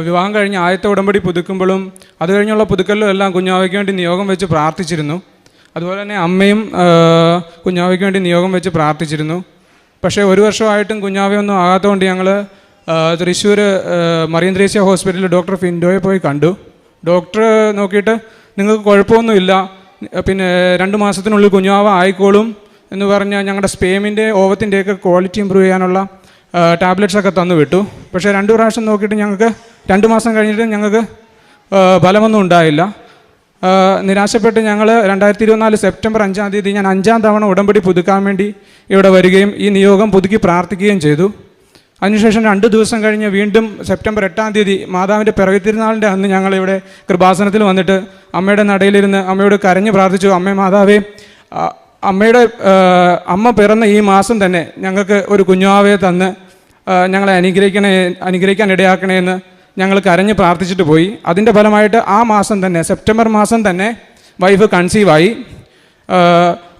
വിവാഹം കഴിഞ്ഞ് ആദ്യത്തെ ഉടമ്പടി പുതുക്കുമ്പോഴും അത് കഴിഞ്ഞുള്ള പുതുക്കലിലും എല്ലാം കുഞ്ഞാവയ്ക്ക് വേണ്ടി നിയോഗം വെച്ച് പ്രാർത്ഥിച്ചിരുന്നു. അതുപോലെ തന്നെ അമ്മയും കുഞ്ഞാവയ്ക്ക് വേണ്ടി നിയോഗം വെച്ച് പ്രാർത്ഥിച്ചിരുന്നു. പക്ഷേ 1 വർഷമായിട്ടും കുഞ്ഞാവയൊന്നും ആകാത്തതുകൊണ്ട് ഞങ്ങൾ തൃശ്ശൂർ മറിയം ത്രേസ്യ ഹോസ്പിറ്റലിൽ ഡോക്ടർ ഫിൻഡോയെ പോയി കണ്ടു. ഡോക്ടർ നോക്കിയിട്ട് നിങ്ങൾക്ക് കുഴപ്പമൊന്നുമില്ല, പിന്നെ 2 മാസത്തിനുള്ളിൽ കുഞ്ഞാവ ആയിക്കോളും എന്ന് പറഞ്ഞാൽ ഞങ്ങളുടെ സ്പേമിൻ്റെ ഓവത്തിൻ്റെയൊക്കെ ക്വാളിറ്റി ഇമ്പ്രൂവ് ചെയ്യാനുള്ള ടാബ്ലറ്റ്സൊക്കെ തന്നു വിട്ടു. പക്ഷേ 2 പ്രാവശ്യം നോക്കിയിട്ട് ഞങ്ങൾക്ക് 2 മാസം കഴിഞ്ഞിട്ട് ഞങ്ങൾക്ക് ഫലമൊന്നും ഉണ്ടായില്ല. നിരാശപ്പെട്ട് ഞങ്ങൾ 2024 സെപ്റ്റംബർ 5-ാം തീയതി ഞാൻ 5-ാം തവണ ഉടമ്പടി പുതുക്കാൻ വേണ്ടി ഇവിടെ വരികയും ഈ നിയോഗം പുതുക്കി പ്രാർത്ഥിക്കുകയും ചെയ്തു. അതിനുശേഷം 2 ദിവസം കഴിഞ്ഞ് വീണ്ടും സെപ്റ്റംബർ 8-ാം തീയതി മാതാവിൻ്റെ പിറവി തിരുനാളിൻ്റെ അന്ന് ഞങ്ങളിവിടെ കൃപാസനത്തിൽ വന്നിട്ട് അമ്മയുടെ നടയിലിരുന്ന് അമ്മയോട് കരഞ്ഞ് പ്രാർത്ഥിച്ചു, അമ്മേ മാതാവേ, അമ്മ പിറന്ന ഈ മാസം തന്നെ ഞങ്ങൾക്ക് ഒരു കുഞ്ഞാവയെ തന്ന് ഞങ്ങളെ അനുഗ്രഹിക്കാൻ ഇടയാക്കണേ എന്ന് ഞങ്ങൾ കരഞ്ഞ് പ്രാർത്ഥിച്ചിട്ട് പോയി. അതിൻ്റെ ഫലമായിട്ട് ആ മാസം തന്നെ സെപ്റ്റംബർ മാസം തന്നെ വൈഫ് കൺസീവായി.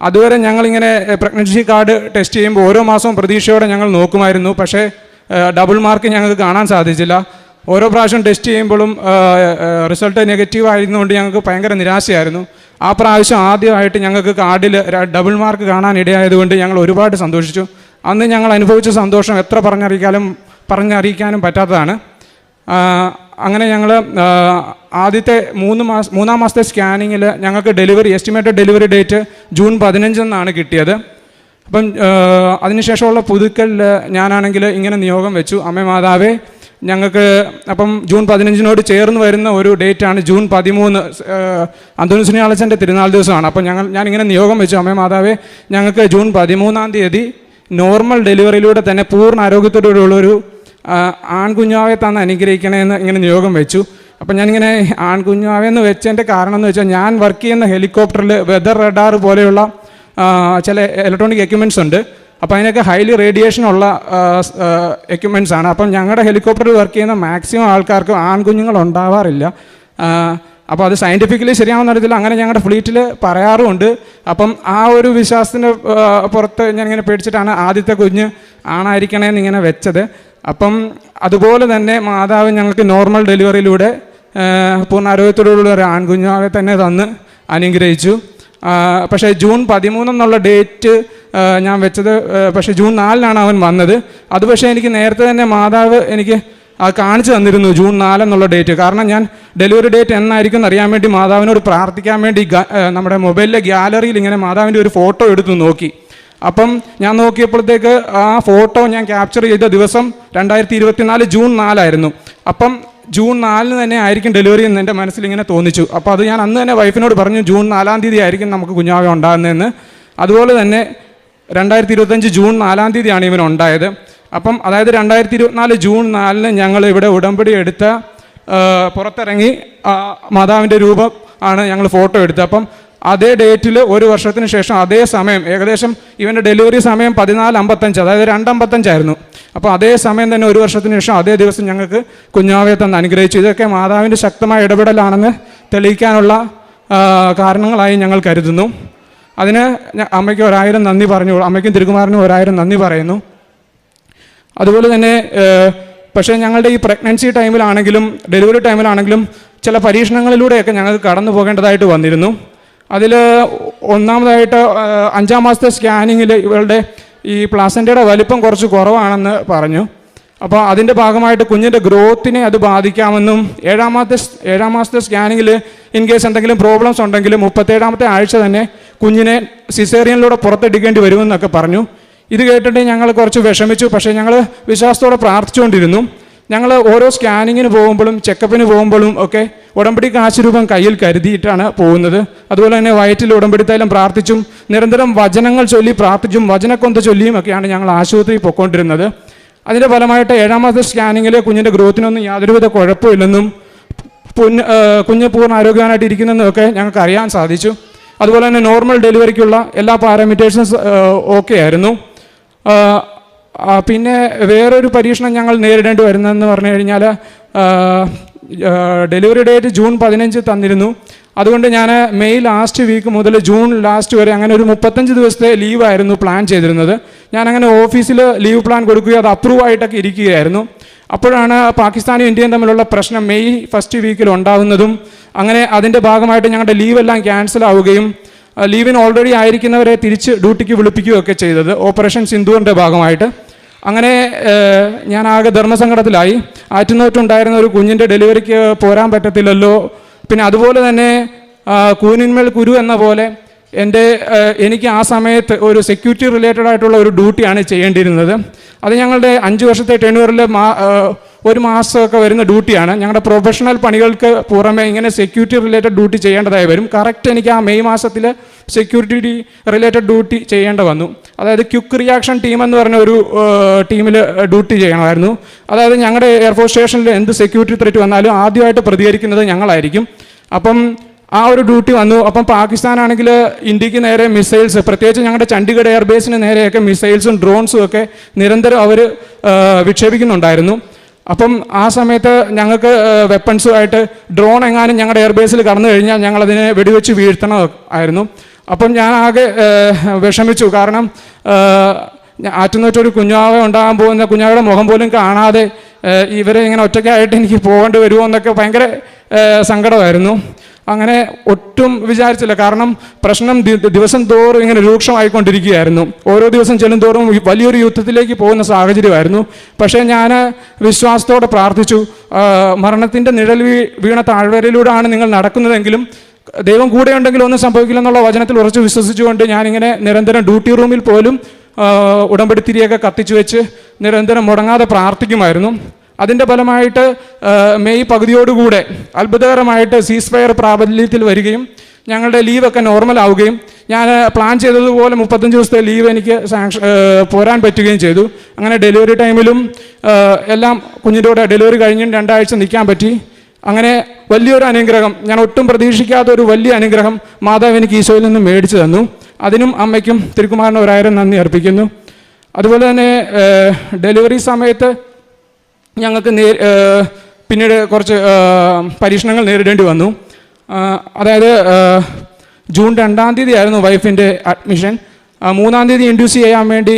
അതുവരെ ഞങ്ങളിങ്ങനെ പ്രഗ്നൻസി കാർഡ് ടെസ്റ്റ് ചെയ്യുമ്പോൾ ഓരോ മാസവും പ്രതീക്ഷയോടെ ഞങ്ങൾ നോക്കുമായിരുന്നു. പക്ഷേ ഡബിൾ മാർക്ക് ഞങ്ങൾക്ക് കാണാൻ സാധിച്ചില്ല. ഓരോ പ്രാവശ്യം ടെസ്റ്റ് ചെയ്യുമ്പോഴും റിസൾട്ട് നെഗറ്റീവ് ആയിരുന്നുകൊണ്ട് ഞങ്ങൾക്ക് ഭയങ്കര നിരാശയായിരുന്നു. ആ പ്രാവശ്യം ആദ്യമായിട്ട് ഞങ്ങൾക്ക് കാർഡിൽ ഡബിൾ മാർക്ക് കാണാൻ ഇടയായതുകൊണ്ട് ഞങ്ങൾ ഒരുപാട് സന്തോഷിച്ചു. അന്ന് ഞങ്ങൾ അനുഭവിച്ച സന്തോഷം എത്ര പറഞ്ഞറിയിക്കാനും പറ്റാത്തതാണ്. അങ്ങനെ ഞങ്ങൾ ആദ്യത്തെ 3 മാസത്തെ സ്കാനിങ്ങിൽ ഞങ്ങൾക്ക് എസ്റ്റിമേറ്റഡ് ഡെലിവറി ഡേറ്റ് ജൂൺ 15 കിട്ടിയത്. അപ്പം അതിനുശേഷമുള്ള പുതുക്കലിൽ ഞാനാണെങ്കിൽ ഇങ്ങനെ നിയോഗം വെച്ചു, അമ്മേ മാതാവേ, ഞങ്ങൾക്ക് അപ്പം ജൂൺ 15 ചേർന്ന് വരുന്ന ഒരു ഡേറ്റാണ് ജൂൻ 13, അന്തോണിസുനിയാളച്ചൻ്റെ തിരുനാൾ ദിവസമാണ്. അപ്പം ഞാനിങ്ങനെ നിയോഗം വെച്ചു, അമ്മേ മാതാവേ, ഞങ്ങൾക്ക് ജൂൺ 13-ാം തീയതി നോർമൽ ഡെലിവറിയിലൂടെ തന്നെ പൂർണ്ണ ആരോഗ്യത്തോടുള്ളൊരു ആൺകുഞ്ഞാവെ തന്ന് അനുഗ്രഹിക്കണമെന്ന് ഇങ്ങനെ നിയോഗം വെച്ചു. അപ്പം ഞാനിങ്ങനെ ആൺകുഞ്ഞാവെന്ന് വെച്ചതിൻ്റെ കാരണം എന്ന് വെച്ചാൽ ഞാൻ വർക്ക് ചെയ്യുന്ന ഹെലികോപ്റ്ററിൽ വെതർ റഡാർ പോലെയുള്ള ചില ഇലക്ട്രോണിക് എക്യുപ്മെൻറ്റ്സ് ഉണ്ട്. അപ്പോൾ അതിനൊക്കെ ഹൈലി റേഡിയേഷൻ ഉള്ള എക്യുപ്മെൻറ്റ്സ് ആണ്. അപ്പം ഞങ്ങളുടെ ഹെലികോപ്റ്ററിൽ വർക്ക് ചെയ്യുന്ന മാക്സിമം ആൾക്കാർക്ക് ആൺകുഞ്ഞുങ്ങൾ ഉണ്ടാവാറില്ല. അപ്പോൾ അത് സയൻറ്റിഫിക്കലി ശരിയാണെന്ന് അറിയത്തില്ല, അങ്ങനെ ഞങ്ങളുടെ ഫ്ലീറ്റിൽ പറയാറുമുണ്ട്. അപ്പം ആ ഒരു വിശ്വാസത്തിൻ്റെ പുറത്ത് ഞാനിങ്ങനെ പേടിച്ചിട്ടാണ് ആദ്യത്തെ കുഞ്ഞ് ആണായിരിക്കണേന്ന് ഇങ്ങനെ വെച്ചത്. അപ്പം അതുപോലെ തന്നെ മാതാവ് ഞങ്ങൾക്ക് നോർമൽ ഡെലിവറിയിലൂടെ പൂർണ്ണ ആരോഗ്യത്തോടുള്ള ഒരു ആൺകുഞ്ഞാവെ തന്നെ തന്ന് അനുഗ്രഹിച്ചു. പക്ഷേ ജൂൺ 13 എന്നുള്ള ഡേറ്റ് ഞാൻ വെച്ചത്, പക്ഷേ ജൂൺ 4 അവൻ വന്നത്. അത് പക്ഷേ എനിക്ക് നേരത്തെ തന്നെ മാതാവ് എനിക്ക് കാണിച്ചു തന്നിരുന്നു ജൂൺ 4 എന്നുള്ള ഡേറ്റ്. കാരണം ഞാൻ ഡെലിവറി ഡേറ്റ് എന്നായിരിക്കും അറിയാൻ വേണ്ടി മാതാവിനോട് പ്രാർത്ഥിക്കാൻ വേണ്ടി നമ്മുടെ മൊബൈലിലെ ഗ്യാലറിയിൽ ഇങ്ങനെ മാതാവിൻ്റെ ഒരു ഫോട്ടോ എടുത്ത് നോക്കി. അപ്പം ഞാൻ നോക്കിയപ്പോഴത്തേക്ക് ആ ഫോട്ടോ ഞാൻ ക്യാപ്ചർ ചെയ്ത ദിവസം 2024 ജൂൺ 4 അപ്പം ജൂൺ 4 തന്നെ ആയിരിക്കും ഡെലിവറി എന്ന് എൻ്റെ മനസ്സിൽ ഇങ്ങനെ തോന്നിച്ചു. അപ്പോൾ അത് ഞാൻ അന്ന് തന്നെ വൈഫിനോട് പറഞ്ഞു, ജൂൺ 4 തീയതി ആയിരിക്കും നമുക്ക് കുഞ്ഞാവ ഉണ്ടാകുന്നതെന്ന്. അതുപോലെ തന്നെ 2025 ജൂൺ 4 ഇവൻ ഉണ്ടായത്. അപ്പം അതായത് 2024 ജൂൺ 4 ഞങ്ങൾ ഇവിടെ ഉടമ്പടി എടുത്ത പുറത്തിറങ്ങി മാതാവിൻ്റെ രൂപം ആണ് ഞങ്ങൾ ഫോട്ടോ എടുത്തത്. അപ്പം അതേ ഡേറ്റിൽ ഒരു വർഷത്തിന് ശേഷം അതേ സമയം, ഏകദേശം ഇവൻ്റെ ഡെലിവറി സമയം 14:55, അതായത് 2:55 അപ്പോൾ അതേ സമയം തന്നെ ഒരു വർഷത്തിന് ശേഷം അതേ ദിവസം ഞങ്ങൾക്ക് കുഞ്ഞാവയെ തന്ന് അനുഗ്രഹിച്ചു. ഇതൊക്കെ മാതാവിൻ്റെ ശക്തമായ ഇടപെടലാണെന്ന് തെളിയിക്കാനുള്ള കാരണങ്ങളായി ഞങ്ങൾ കരുതുന്നു. അതിന് അമ്മയ്ക്ക് 1000 നന്ദി പറഞ്ഞു, അമ്മയ്ക്കും തിരുകുമാരനും 1000 നന്ദി പറയുന്നു. അതുപോലെ തന്നെ പക്ഷേ ഞങ്ങളുടെ ഈ പ്രഗ്നൻസി ടൈമിലാണെങ്കിലും ഡെലിവറി ടൈമിലാണെങ്കിലും ചില പരീക്ഷണങ്ങളിലൂടെയൊക്കെ ഞങ്ങൾക്ക് കടന്നു പോകേണ്ടതായിട്ട് വന്നിരുന്നു. അതിൽ ഒന്നാമതായിട്ട് 5-ാം മാസത്തെ സ്കാനിങ്ങിൽ ഇവളുടെ ഈ പ്ലാസൻ്റയുടെ വലിപ്പം കുറച്ച് കുറവാണെന്ന് പറഞ്ഞു. അപ്പോൾ അതിൻ്റെ ഭാഗമായിട്ട് കുഞ്ഞിൻ്റെ ഗ്രോത്തിനെ അത് ബാധിക്കാമെന്നും 7-ാം മാസത്തെ സ്കാനിങ്ങിൽ ഇൻ കേസ് എന്തെങ്കിലും പ്രോബ്ലംസ് ഉണ്ടെങ്കിൽ 37-ാമത്തെ ആഴ്ച തന്നെ കുഞ്ഞിനെ സിസേറിയനിലൂടെ പുറത്തെടുക്കേണ്ടി വരുമെന്നൊക്കെ പറഞ്ഞു. ഇത് കേട്ടിട്ട് ഞങ്ങൾ കുറച്ച് വിഷമിച്ചു. പക്ഷേ ഞങ്ങൾ വിശ്വാസത്തോടെ പ്രാർത്ഥിച്ചുകൊണ്ടിരുന്നു. ഞങ്ങൾ ഓരോ സ്കാനിങ്ങിന് പോകുമ്പോഴും ചെക്കപ്പിന് പോകുമ്പോഴും ഒക്കെ ഉടമ്പടി കാശുരൂപം കയ്യിൽ കരുതിയിട്ടാണ് പോകുന്നത്. അതുപോലെ തന്നെ വയറ്റിൽ ഉടമ്പടി തൈലം പ്രാർത്ഥിച്ചും നിരന്തരം വചനങ്ങൾ ചൊല്ലി പ്രാർത്ഥിച്ചും വചനക്കൊന്ത ചൊല്ലിയും ഒക്കെയാണ് ഞങ്ങൾ ആശുപത്രിയിൽ പൊയ്ക്കൊണ്ടിരുന്നത്. അതിൻ്റെ ഫലമായിട്ട് 7-ാം മാസത്തെ സ്കാനിങ്ങിൽ കുഞ്ഞിൻ്റെ ഗ്രോത്തിനൊന്നും യാതൊരുവിധ കുഴപ്പമില്ലെന്നും കുഞ്ഞ് പൂർണ്ണ ആരോഗ്യവാനായിട്ട് ഇരിക്കുന്നെന്നും ഒക്കെ ഞങ്ങൾക്ക് അറിയാൻ സാധിച്ചു. അതുപോലെ തന്നെ നോർമൽ ഡെലിവറിക്കുള്ള എല്ലാ പാരാമീറ്റേഴ്സും ഓക്കെ ആയിരുന്നു. പിന്നെ വേറൊരു പരീക്ഷണം ഞങ്ങൾ നേരിടേണ്ടി വരുന്നതെന്ന് പറഞ്ഞു കഴിഞ്ഞാൽ ഡെലിവറി ഡേറ്റ് ജൂൺ 15 തന്നിരുന്നു. അതുകൊണ്ട് ഞാൻ മെയ് ലാസ്റ്റ് വീക്ക് മുതൽ ജൂൺ ലാസ്റ്റ് വരെ അങ്ങനെ ഒരു 35 ദിവസത്തെ ലീവായിരുന്നു പ്ലാൻ ചെയ്തിരുന്നത്. ഞാനങ്ങനെ ഓഫീസിൽ ലീവ് പ്ലാൻ കൊടുക്കുകയും അത് അപ്രൂവ് ആയിട്ടൊക്കെ ഇരിക്കുകയായിരുന്നു. അപ്പോഴാണ് പാകിസ്ഥാനും ഇന്ത്യയും തമ്മിലുള്ള പ്രശ്നം മെയ് ഫസ്റ്റ് വീക്കിൽ ഉണ്ടാകുന്നതും അങ്ങനെ അതിൻ്റെ ഭാഗമായിട്ട് ഞങ്ങളുടെ ലീവെല്ലാം ക്യാൻസൽ ആവുകയും ലീവിന് ഓൾറെഡി ആയിരിക്കുന്നവരെ തിരിച്ച് ഡ്യൂട്ടിക്ക് വിളിപ്പിക്കുകയൊക്കെ ചെയ്തത് ഓപ്പറേഷൻ സിന്ദൂറിൻ്റെ ഭാഗമായിട്ട്. അങ്ങനെ ഞാൻ ആകെ ധർമ്മസങ്കടത്തിലായി. ആറ്റുനോറ്റുണ്ടായിരുന്ന ഒരു കുഞ്ഞിൻ്റെ ഡെലിവറിക്ക് പോരാൻ പറ്റത്തില്ലല്ലോ. പിന്നെ അതുപോലെ തന്നെ കൂനിന്മേൽ കുരു എന്ന പോലെ എനിക്ക് ആ സമയത്ത് ഒരു സെക്യൂരിറ്റി റിലേറ്റഡ് ആയിട്ടുള്ള ഒരു ഡ്യൂട്ടിയാണ് ചെയ്യേണ്ടിയിരുന്നത്. അത് ഞങ്ങളുടെ 5 വർഷത്തെ ടെന്യൂറിൽ 1 മാസമൊക്കെ വരുന്ന ഡ്യൂട്ടിയാണ്. ഞങ്ങളുടെ പ്രൊഫഷണൽ പണികൾക്ക് പുറമെ ഇങ്ങനെ സെക്യൂരിറ്റി റിലേറ്റഡ് ഡ്യൂട്ടി ചെയ്യേണ്ടതായി വരും. കറക്റ്റ് എനിക്ക് ആ മെയ് മാസത്തിൽ സെക്യൂരിറ്റി റിലേറ്റഡ് ഡ്യൂട്ടി ചെയ്യേണ്ട വന്നു. അതായത് ക്വിക്ക് റിയാക്ഷൻ ടീം എന്ന് പറഞ്ഞ ഒരു ടീമിൽ ഡ്യൂട്ടി ചെയ്യണമായിരുന്നു. അതായത് ഞങ്ങളുടെ എയർഫോഴ്സ് സ്റ്റേഷനിൽ എന്ത് സെക്യൂരിറ്റി ത്രെറ്റ് വന്നാലും ആദ്യമായിട്ട് പ്രതികരിക്കുന്നത് ഞങ്ങളായിരിക്കും. അപ്പം ആ ഒരു ഡ്യൂട്ടി വന്നു. അപ്പം പാകിസ്ഥാനാണെങ്കിൽ ഇന്ത്യക്ക് നേരെ മിസൈൽസ്, പ്രത്യേകിച്ച് ഞങ്ങളുടെ ചണ്ഡീഗഡ് എയർബേസിന് നേരെയൊക്കെ മിസൈൽസും ഡ്രോൺസും ഒക്കെ നിരന്തരം അവർ വിക്ഷേപിക്കുന്നുണ്ടായിരുന്നു. അപ്പം ആ സമയത്ത് ഞങ്ങൾക്ക് വെപ്പൺസുമായിട്ട് ഡ്രോൺ എങ്ങാനും ഞങ്ങളുടെ എയർബേസിൽ കടന്നു കഴിഞ്ഞാൽ ഞങ്ങളതിനെ വെടിവെച്ച് വീഴ്ത്തണം ആയിരുന്നു. അപ്പം ഞാൻ ആകെ വിഷമിച്ചു. കാരണം ആറ്റുനോറ്റൊരു കുഞ്ഞാവ ഉണ്ടാകാൻ പോകുന്ന കുഞ്ഞാവയുടെ മുഖം പോലും കാണാതെ ഇവരെ ഇങ്ങനെ ഒറ്റയ്ക്കായിട്ട് എനിക്ക് പോകേണ്ടി വരുമോ എന്നൊക്കെ ഭയങ്കര സങ്കടമായിരുന്നു. അങ്ങനെ ഒട്ടും വിചാരിച്ചില്ല. കാരണം പ്രശ്നം ദിവസം തോറും ഇങ്ങനെ രൂക്ഷമായിക്കൊണ്ടിരിക്കുകയായിരുന്നു. ഓരോ ദിവസം ചെല്ലും തോറും വലിയൊരു യുദ്ധത്തിലേക്ക് പോകുന്ന സാഹചര്യമായിരുന്നു. പക്ഷേ ഞാൻ വിശ്വാസത്തോടെ പ്രാർത്ഥിച്ചു. മരണത്തിൻ്റെ നിഴൽ വീണ താഴ്വരയിലൂടെയാണ് നിങ്ങൾ നടക്കുന്നതെങ്കിലും ദൈവം കൂടെ ഉണ്ടെങ്കിലും ഒന്നും സംഭവിക്കില്ലെന്നുള്ള വചനത്തിൽ ഉറച്ചു വിശ്വസിച്ചുകൊണ്ട് ഞാനിങ്ങനെ നിരന്തരം ഡ്യൂട്ടി റൂമിൽ പോലും ഉടമ്പടി തിരിയൊക്കെ കത്തിച്ചു വെച്ച് നിരന്തരം മുടങ്ങാതെ പ്രാർത്ഥിക്കുമായിരുന്നു. അതിൻ്റെ ഫലമായിട്ട് മെയ് പകുതിയോടുകൂടെ അത്ഭുതകരമായിട്ട് സീസ് ഫയർ പ്രാബല്യത്തിൽ വരികയും ഞങ്ങളുടെ ലീവൊക്കെ നോർമൽ ആവുകയും ഞാൻ പ്ലാൻ ചെയ്തതുപോലെ 35 ദിവസത്തെ ലീവ് എനിക്ക് പോരാൻ പറ്റുകയും ചെയ്തു. അങ്ങനെ ഡെലിവറി ടൈമിലും എല്ലാം കുഞ്ഞിൻ്റെ കൂടെ ഡെലിവറി കഴിഞ്ഞും 2 ആഴ്ച നിൽക്കാൻ പറ്റി. അങ്ങനെ വലിയൊരു അനുഗ്രഹം, ഞാൻ ഒട്ടും പ്രതീക്ഷിക്കാത്ത ഒരു വലിയ അനുഗ്രഹം മാതാവ് എനിക്ക് ഈശോയിൽ നിന്ന് മേടിച്ചു തന്നു. അതിനും അമ്മയ്ക്കും തിരുക്കുമാരനും 1000 നന്ദി അർപ്പിക്കുന്നു. അതുപോലെ തന്നെ ഡെലിവറി സമയത്ത് ഞങ്ങൾക്ക് പിന്നീട് കുറച്ച് പരീക്ഷണങ്ങൾ നേരിടേണ്ടി വന്നു. അതായത് ജൂൺ 2-ാം തീയതി ആയിരുന്നു വൈഫിൻ്റെ അഡ്മിഷൻ. 3-ാം തീയതി ഇൻഡ്യൂസ് ചെയ്യാൻ വേണ്ടി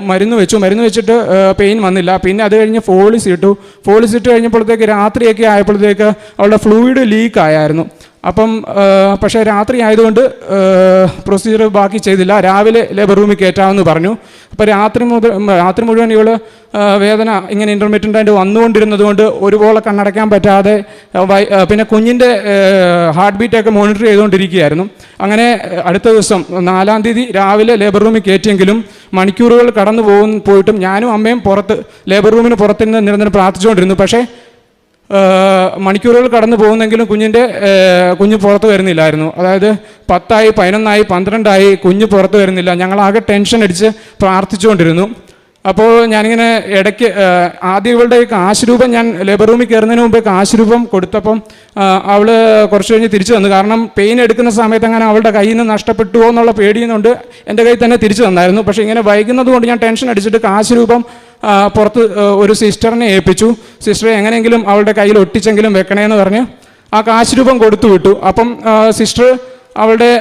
മരുന്ന് വെച്ചിട്ട് പെയിൻ വന്നില്ല. പിന്നെ അത് കഴിഞ്ഞ് ഫോളിസ് ഇട്ട് കഴിഞ്ഞപ്പോഴത്തേക്ക് രാത്രിയൊക്കെ ആയപ്പോഴത്തേക്ക് അവളുടെ ഫ്ലൂയിഡ് ലീക്ക് ആയായിരുന്നു. അപ്പം പക്ഷേ രാത്രി ആയതുകൊണ്ട് പ്രൊസീജിയർ ബാക്കി ചെയ്തില്ല. രാവിലെ ലേബർ റൂമിൽ കയറ്റാമെന്ന് പറഞ്ഞു. അപ്പോൾ രാത്രി മുഴുവൻ ഇവൾ വേദന ഇങ്ങനെ ഇൻ്റർമിറ്റൻ്റായിട്ട് വന്നുകൊണ്ടിരുന്നത് കൊണ്ട് ഒരുപോലെ കണ്ണടയ്ക്കാൻ പറ്റാതെ പിന്നെ കുഞ്ഞിൻ്റെ ഹാർട്ട് ബീറ്റൊക്കെ മോണിറ്റർ ചെയ്തുകൊണ്ടിരിക്കുകയായിരുന്നു. അങ്ങനെ അടുത്ത ദിവസം 4-ാം തീയതി രാവിലെ ലേബർ റൂമിൽ കയറ്റിയെങ്കിലും മണിക്കൂറുകൾ കടന്നു പോയിട്ടും ഞാനും അമ്മയും ലേബർ റൂമിന് പുറത്തിരുന്ന് നിരന്തരം പ്രാർത്ഥിച്ചുകൊണ്ടിരുന്നു. പക്ഷേ മണിക്കൂറുകൾ കടന്നു പോകുന്നെങ്കിലും കുഞ്ഞ് പുറത്ത് വരുന്നില്ലായിരുന്നു. അതായത് 10-ആയി 11-ആയി 12-ആയി കുഞ്ഞ് പുറത്ത് വരുന്നില്ല. ഞങ്ങളാകെ ടെൻഷൻ അടിച്ച് പ്രാർത്ഥിച്ചുകൊണ്ടിരുന്നു. അപ്പോൾ ഞാനിങ്ങനെ ഇടയ്ക്ക് ആദ്യം ഇവളുടെ കാശ് രൂപം ഞാൻ ലേബർ റൂമിൽ കയറുന്നതിന് മുമ്പേ കാശ് രൂപം കൊടുത്തപ്പം അവൾ കുറച്ച് കഴിഞ്ഞ് തിരിച്ചു തന്നു. കാരണം പെയിൻ എടുക്കുന്ന സമയത്ത് അങ്ങനെ അവളുടെ കയ്യിൽ നിന്ന് നഷ്ടപ്പെട്ടുവോ എന്നുള്ള പേടിയുന്നുണ്ട് എൻ്റെ കയ്യിൽ തന്നെ തിരിച്ചു തന്നായിരുന്നു. പക്ഷേ ഇങ്ങനെ വൈകുന്നത് കൊണ്ട് ഞാൻ ടെൻഷൻ അടിച്ചിട്ട് കാശ് രൂപം പുറത്ത് ഒരു സിസ്റ്ററിനെ ഏൽപ്പിച്ചു. സിസ്റ്ററെ എങ്ങനെയെങ്കിലും അവളുടെ കയ്യിൽ ഒട്ടിച്ചെങ്കിലും വെക്കണേന്ന് പറഞ്ഞ് ആ കാശ് രൂപം കൊടുത്തു വിട്ടു. അപ്പം സിസ്റ്റർ അവളുടെ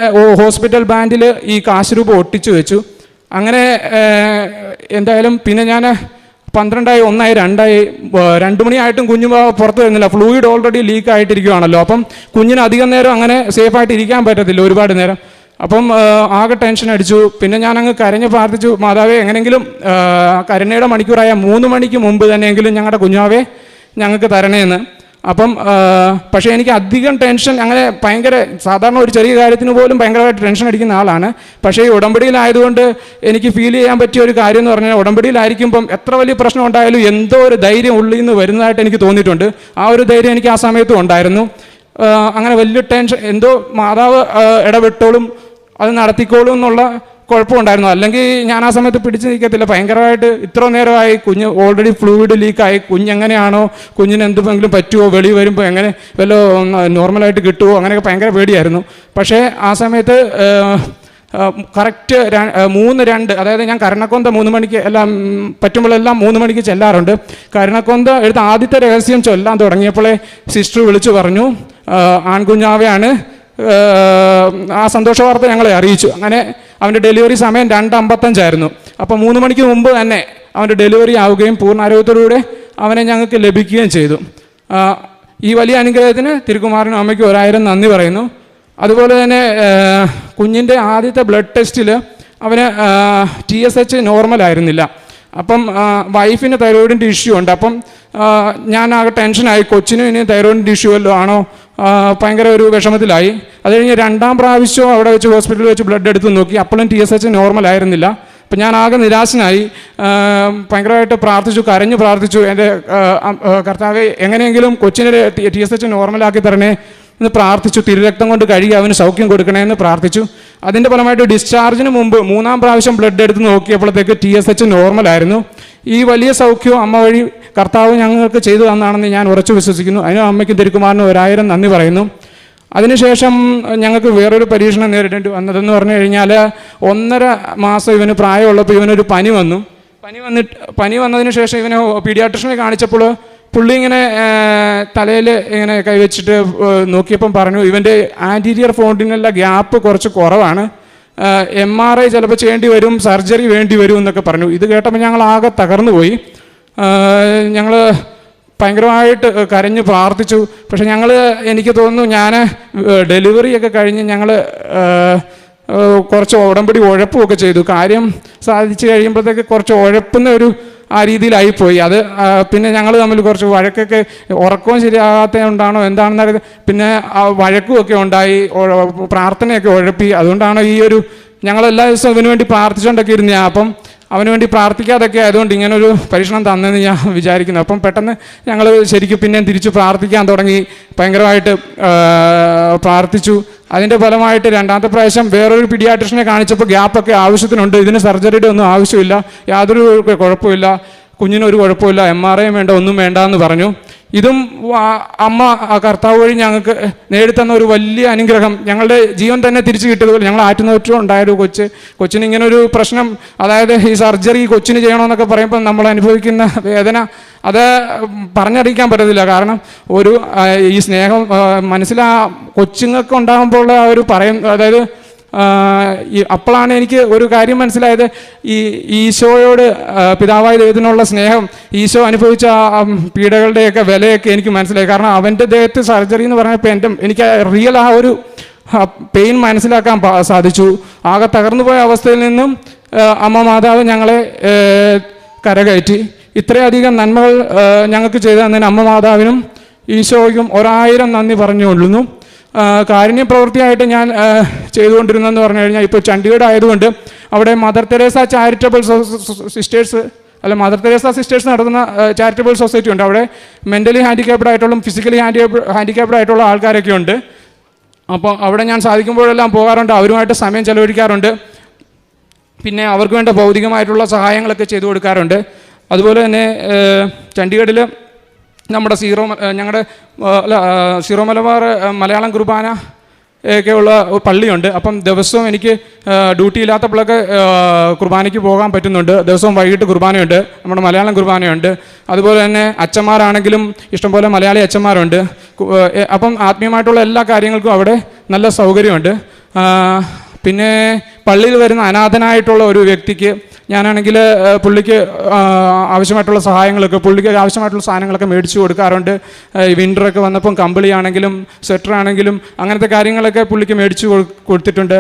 ഹോസ്പിറ്റൽ ബാൻഡിൽ ഈ കാശ് രൂപം ഒട്ടിച്ചു വെച്ചു. അങ്ങനെ എന്തായാലും പിന്നെ ഞാൻ 12 ആയി 1 ആയി 2 ആയി 2 മണിയായിട്ടും കുഞ്ഞു പുറത്ത് വരുന്നില്ല. ഫ്ലൂയിഡ് ഓൾറെഡി ലീക്ക് ആയിട്ടിരിക്കുകയാണല്ലോ. അപ്പം കുഞ്ഞിന് അധികം നേരം അങ്ങനെ സേഫായിട്ട് ഇരിക്കാൻ പറ്റത്തില്ല ഒരുപാട് നേരം. അപ്പം ആകെ ടെൻഷൻ അടിച്ചു. പിന്നെ ഞാൻ അങ്ങ് കരഞ്ഞ് പ്രാർത്ഥിച്ചു, മാതാവേ എങ്ങനെയെങ്കിലും കരുണയുടെ മണിക്കൂറായ 3 മണിക്ക് മുമ്പ് തന്നെയെങ്കിലും ഞങ്ങളുടെ കുഞ്ഞാവേ ഞങ്ങൾക്ക് തരണേന്ന്. അപ്പം പക്ഷേ എനിക്ക് അധികം ടെൻഷൻ അങ്ങനെ ഭയങ്കര സാധാരണ ഒരു ചെറിയ കാര്യത്തിന് പോലും ഭയങ്കരമായിട്ട് ടെൻഷൻ അടിക്കുന്ന ആളാണ്. പക്ഷേ ഈ ഉടമ്പടിയിലായതുകൊണ്ട് എനിക്ക് ഫീൽ ചെയ്യാൻ പറ്റിയ ഒരു കാര്യം എന്ന് പറഞ്ഞാൽ ഉടമ്പടിയിലായിരിക്കുമ്പം എത്ര വലിയ പ്രശ്നം ഉണ്ടായാലും എന്തോ ഒരു ധൈര്യം ഉള്ളിൽ നിന്ന് വരുന്നതായിട്ട് എനിക്ക് തോന്നിയിട്ടുണ്ട്. ആ ഒരു ധൈര്യം എനിക്ക് ആ സമയത്തും ഉണ്ടായിരുന്നു. അങ്ങനെ വലിയ ടെൻഷൻ എന്തോ മാതാവ് ഇടപെട്ടോളും അത് നടത്തിക്കോളും എന്നുള്ള കുഴപ്പമുണ്ടായിരുന്നു. അല്ലെങ്കിൽ ഞാൻ ആ സമയത്ത് പിടിച്ചു നിൽക്കത്തില്ല. ഭയങ്കരമായിട്ട് ഇത്ര നേരമായി കുഞ്ഞ് ഓൾറെഡി ഫ്ലൂയിഡ് ലീക്കായി, കുഞ്ഞെങ്ങനെയാണോ, കുഞ്ഞിന് എന്തെങ്കിലും പറ്റുമോ, വെളി വരുമ്പോൾ എങ്ങനെ വല്ല നോർമലായിട്ട് കിട്ടുമോ, അങ്ങനെയൊക്കെ ഭയങ്കര പേടിയായിരുന്നു. പക്ഷേ ആ സമയത്ത് കറക്റ്റ് 3:02 അതായത് ഞാൻ കരുണക്കൊന്ത 3 മണിക്ക് എല്ലാം പറ്റുമ്പോഴെല്ലാം 3 മണിക്ക് ചെല്ലാറുണ്ട്. കരുണക്കൊന്ത എടുത്ത ആദ്യത്തെ രഹസ്യം ചൊല്ലാൻ തുടങ്ങിയപ്പോഴേ സിസ്റ്റർ വിളിച്ചു പറഞ്ഞു ആൺകുഞ്ഞാവയാണ്. ആ സന്തോഷ വാർത്ത ഞങ്ങളെ അറിയിച്ചു. അങ്ങനെ അവൻ്റെ ഡെലിവറി സമയം 2:55 അപ്പോൾ 3 മണിക്ക് മുമ്പ് തന്നെ അവൻ്റെ ഡെലിവറി ആവുകയും പൂർണ്ണാരോഗ്യത്തോടുകൂടെ അവനെ ഞങ്ങൾക്ക് ലഭിക്കുകയും ചെയ്തു. ഈ വലിയ അനുഗ്രഹത്തിന് തിരുക്കുമാരനും അമ്മയ്ക്കും 1000 നന്ദി പറയുന്നു. അതുപോലെ തന്നെ കുഞ്ഞിൻ്റെ ആദ്യത്തെ ബ്ലഡ് ടെസ്റ്റിൽ അവന് TSH നോർമലായിരുന്നില്ല. അപ്പം വൈഫിന് തൈറോയിഡിൻ്റെ ഇഷ്യൂ ഉണ്ട്. അപ്പം ഞാൻ ആകെ ടെൻഷനായി, കൊച്ചിനും ഇനി തൈറോയിഡിൻ്റെ ഇഷ്യൂ വല്ലതും ആണോ, ഭയങ്കര ഒരു വിഷമത്തിലായി. അത് കഴിഞ്ഞ് 2ാം പ്രാവശ്യം അവിടെ വെച്ച് ഹോസ്പിറ്റലിൽ വെച്ച് ബ്ലഡ് എടുത്ത് നോക്കി, അപ്പോഴും TSH നോർമൽ ആയിരുന്നില്ല. അപ്പം ഞാൻ ആകെ നിരാശനായി, ഭയങ്കരമായിട്ട് പ്രാർത്ഥിച്ചു, കരഞ്ഞു പ്രാർത്ഥിച്ചു, എൻ്റെ കർത്താവെ എങ്ങനെയെങ്കിലും കൊച്ചിനെ TSH നോർമലാക്കി തരണേ എന്ന് പ്രാർത്ഥിച്ചു. തിരുരക്തം കൊണ്ട് കഴുകി അവന് സൗഖ്യം കൊടുക്കണമെന്ന് പ്രാർത്ഥിച്ചു. അതിൻ്റെ ഫലമായിട്ട് ഡിസ്ചാർജിന് മുമ്പ് 3ാം പ്രാവശ്യം ബ്ലഡ് എടുത്ത് നോക്കിയപ്പോഴത്തേക്ക് TSH നോർമലായിരുന്നു. ഈ വലിയ സൗഖ്യം അമ്മ വഴി കർത്താവ് ഞങ്ങൾക്ക് ചെയ്തു തന്നാണെന്ന് ഞാൻ ഉറച്ചു വിശ്വസിക്കുന്നു. അതിനും അമ്മയ്ക്കും തിരുക്കുമാരനും 1000 നന്ദി പറയുന്നു. അതിനുശേഷം ഞങ്ങൾക്ക് വേറൊരു പരീക്ഷണം നേരിടേണ്ടി വന്നതെന്ന് പറഞ്ഞു കഴിഞ്ഞാൽ 1.5 മാസം ഇവന് പ്രായമുള്ളപ്പോൾ ഇവനൊരു പനി വന്നു. പനി വന്നതിന് ശേഷം ഇവനെ പീഡിയാട്രിഷനെ കാണിച്ചപ്പോൾ പുള്ളി ഇങ്ങനെ തലയിൽ ഇങ്ങനെ കൈവച്ചിട്ട് നോക്കിയപ്പം പറഞ്ഞു ഇവൻ്റെ ആൻറ്റീരിയർ ഫോണ്ടിനുള്ള ഗ്യാപ്പ് കുറച്ച് കുറവാണ്, MRI ചിലപ്പോൾ ചെയ്യേണ്ടി വരും, സർജറി വേണ്ടി വരും എന്നൊക്കെ പറഞ്ഞു. ഇത് കേട്ടപ്പോൾ ഞങ്ങൾ ആകെ തകർന്നു പോയി. ഞങ്ങൾ ഭയങ്കരമായിട്ട് കരഞ്ഞ് പ്രാർത്ഥിച്ചു. പക്ഷെ എനിക്ക് തോന്നുന്നു ഞാൻ ഡെലിവറിയൊക്കെ കഴിഞ്ഞ് ഞങ്ങൾ കുറച്ച് ഉടമ്പടി ഉഴപ്പുമൊക്കെ ചെയ്തു. കാര്യം സാധിച്ചു കഴിയുമ്പോഴത്തേക്ക് കുറച്ച് ഉഴപ്പുന്ന ഒരു ആ രീതിയിലായിപ്പോയി. അത് പിന്നെ ഞങ്ങൾ തമ്മിൽ കുറച്ച് വഴക്കൊക്കെ, ഉറക്കവും ശരിയാകാത്ത കൊണ്ടാണോ എന്താണെന്നറിയാം, പിന്നെ വഴക്കുമൊക്കെ ഉണ്ടായി, പ്രാർത്ഥനയൊക്കെ ഉഴപ്പി. അതുകൊണ്ടാണ് ഈ ഒരു ഞങ്ങളെല്ലാ ദിവസവും ഇവന് വേണ്ടി പ്രാർത്ഥിച്ചുകൊണ്ടൊക്കെ ഇരുന്നു. അപ്പം അവന് വേണ്ടി പ്രാർത്ഥിക്കാതൊക്കെ ആയതുകൊണ്ട് ഇങ്ങനൊരു പരീക്ഷണം തന്നെന്ന് ഞാൻ വിചാരിക്കുന്നു. അപ്പം പെട്ടെന്ന് ഞങ്ങൾ ശരിക്കും പിന്നെ തിരിച്ച് പ്രാർത്ഥിക്കാൻ തുടങ്ങി, ഭയങ്കരമായിട്ട് പ്രാർത്ഥിച്ചു. അതിൻ്റെ ഫലമായിട്ട് 2ാമത്തെ പ്രാവശ്യം വേറൊരു പീഡിയാട്രിഷനെ കാണിച്ചപ്പോൾ ഗ്യാപ്പൊക്കെ ആവശ്യത്തിനുണ്ട്, ഇതിന് സർജറിയുടെ ഒന്നും ആവശ്യമില്ല, യാതൊരു കുഴപ്പമില്ല, കുഞ്ഞിനൊരു കുഴപ്പമില്ല, MRI വേണ്ട, ഒന്നും വേണ്ട എന്ന് പറഞ്ഞു. ഇതും അമ്മ കർത്താവ് വഴി ഞങ്ങൾക്ക് നേടിത്തന്ന ഒരു വലിയ അനുഗ്രഹം. ഞങ്ങളുടെ ജീവൻ തന്നെ തിരിച്ചു കിട്ടിയതുപോലെ ഞങ്ങൾ ആറ്റുനോറ്റം ഉണ്ടായൊരു കൊച്ചിന് ഇങ്ങനൊരു പ്രശ്നം, അതായത് ഈ സർജറി കൊച്ചിന് ചെയ്യണമെന്നൊക്കെ പറയുമ്പോൾ നമ്മൾ അനുഭവിക്കുന്ന വേദന അത് പറഞ്ഞറിയിക്കാൻ പറ്റത്തില്ല. കാരണം ഒരു ഈ സ്നേഹം കൊച്ചുങ്ങൾക്ക് ഉണ്ടാകുമ്പോൾ ആ ഒരു അതായത് അപ്പോഴാണ് എനിക്ക് ഒരു കാര്യം മനസ്സിലായത്, ഈ ഈശോയോട് പിതാവായ ദൈവത്തിനുള്ള സ്നേഹം, ഈശോ അനുഭവിച്ച പീഡകളുടെയൊക്കെ വിലയൊക്കെ എനിക്ക് മനസ്സിലായി. കാരണം അവൻ്റെ ദേഹത്ത് സർജറി എന്ന് പറഞ്ഞപ്പോൾ എനിക്ക് റിയൽ ആ ഒരു പെയിൻ മനസ്സിലാക്കാൻ സാധിച്ചു. ആകെ തകർന്നു പോയ അവസ്ഥയിൽ നിന്നും അമ്മ മാതാവ് ഞങ്ങളെ കരകയറ്റി. ഇത്രയധികം നന്മകൾ ഞങ്ങൾക്ക് ചെയ്തു തന്നതിന് അമ്മ മാതാവിനും ഈശോയ്ക്കും 1000 നന്ദി പറഞ്ഞുകൊള്ളുന്നു. കാരുണ്യ പ്രവൃത്തിയായിട്ട് ഞാൻ ചെയ്തുകൊണ്ടിരുന്നതെന്ന് പറഞ്ഞു കഴിഞ്ഞാൽ ഇപ്പോൾ ചണ്ഡീഗഡ് ആയതുകൊണ്ട് അവിടെ Mother Teresa charitable Mother Teresa sisters നടത്തുന്ന ചാരിറ്റബിൾ സൊസൈറ്റി ഉണ്ട്. അവിടെ മെൻ്റലി ഹാൻഡിക്യാപ്ഡ് ആയിട്ടുള്ള, ഫിസിക്കലി ഹാൻഡിക്യാപ്ഡ് ആയിട്ടുള്ള ആൾക്കാരൊക്കെ ഉണ്ട്. അപ്പോൾ അവിടെ ഞാൻ സാധിക്കുമ്പോഴെല്ലാം പോകാറുണ്ട്, അവരുമായിട്ട് സമയം ചെലവഴിക്കാറുണ്ട്. പിന്നെ അവർക്ക് വേണ്ട ഭൗതികമായിട്ടുള്ള സഹായങ്ങളൊക്കെ ചെയ്തു കൊടുക്കാറുണ്ട്. അതുപോലെ തന്നെ ചണ്ഡീഗഡിൽ നമ്മുടെ ഞങ്ങളുടെ സീറോ മലബാർ മലയാളം കുർബാന ഒക്കെയുള്ള പള്ളിയുണ്ട്. അപ്പം ദിവസവും എനിക്ക് ഡ്യൂട്ടി ഇല്ലാത്തപ്പോഴൊക്കെ കുർബാനയ്ക്ക് പോകാൻ പറ്റുന്നുണ്ട്. ദിവസവും വൈകിട്ട് കുർബാനയുണ്ട്, നമ്മുടെ മലയാളം കുർബാനയുണ്ട്. അതുപോലെ തന്നെ അച്ഛന്മാരാണെങ്കിലും ഇഷ്ടംപോലെ മലയാളി അച്ഛന്മാരുണ്ട്. അപ്പം ആത്മീയമായിട്ടുള്ള എല്ലാ കാര്യങ്ങൾക്കും അവിടെ നല്ല സൗകര്യമുണ്ട്. പിന്നെ പള്ളിയിൽ വരുന്ന അനാഥനായിട്ടുള്ള ഒരു വ്യക്തിക്ക് ഞാനാണെങ്കിൽ പുള്ളിക്ക് ആവശ്യമായിട്ടുള്ള സഹായങ്ങളൊക്കെ, പുള്ളിക്ക് ആവശ്യമായിട്ടുള്ള സാധനങ്ങളൊക്കെ മേടിച്ചു കൊടുക്കാറുണ്ട്. വിൻ്ററൊക്കെ വന്നപ്പം കമ്പിളിയാണെങ്കിലും സ്വെറ്ററാണെങ്കിലും അങ്ങനത്തെ കാര്യങ്ങളൊക്കെ പുള്ളിക്ക് മേടിച്ചു കൊടുത്തിട്ടുണ്ട്.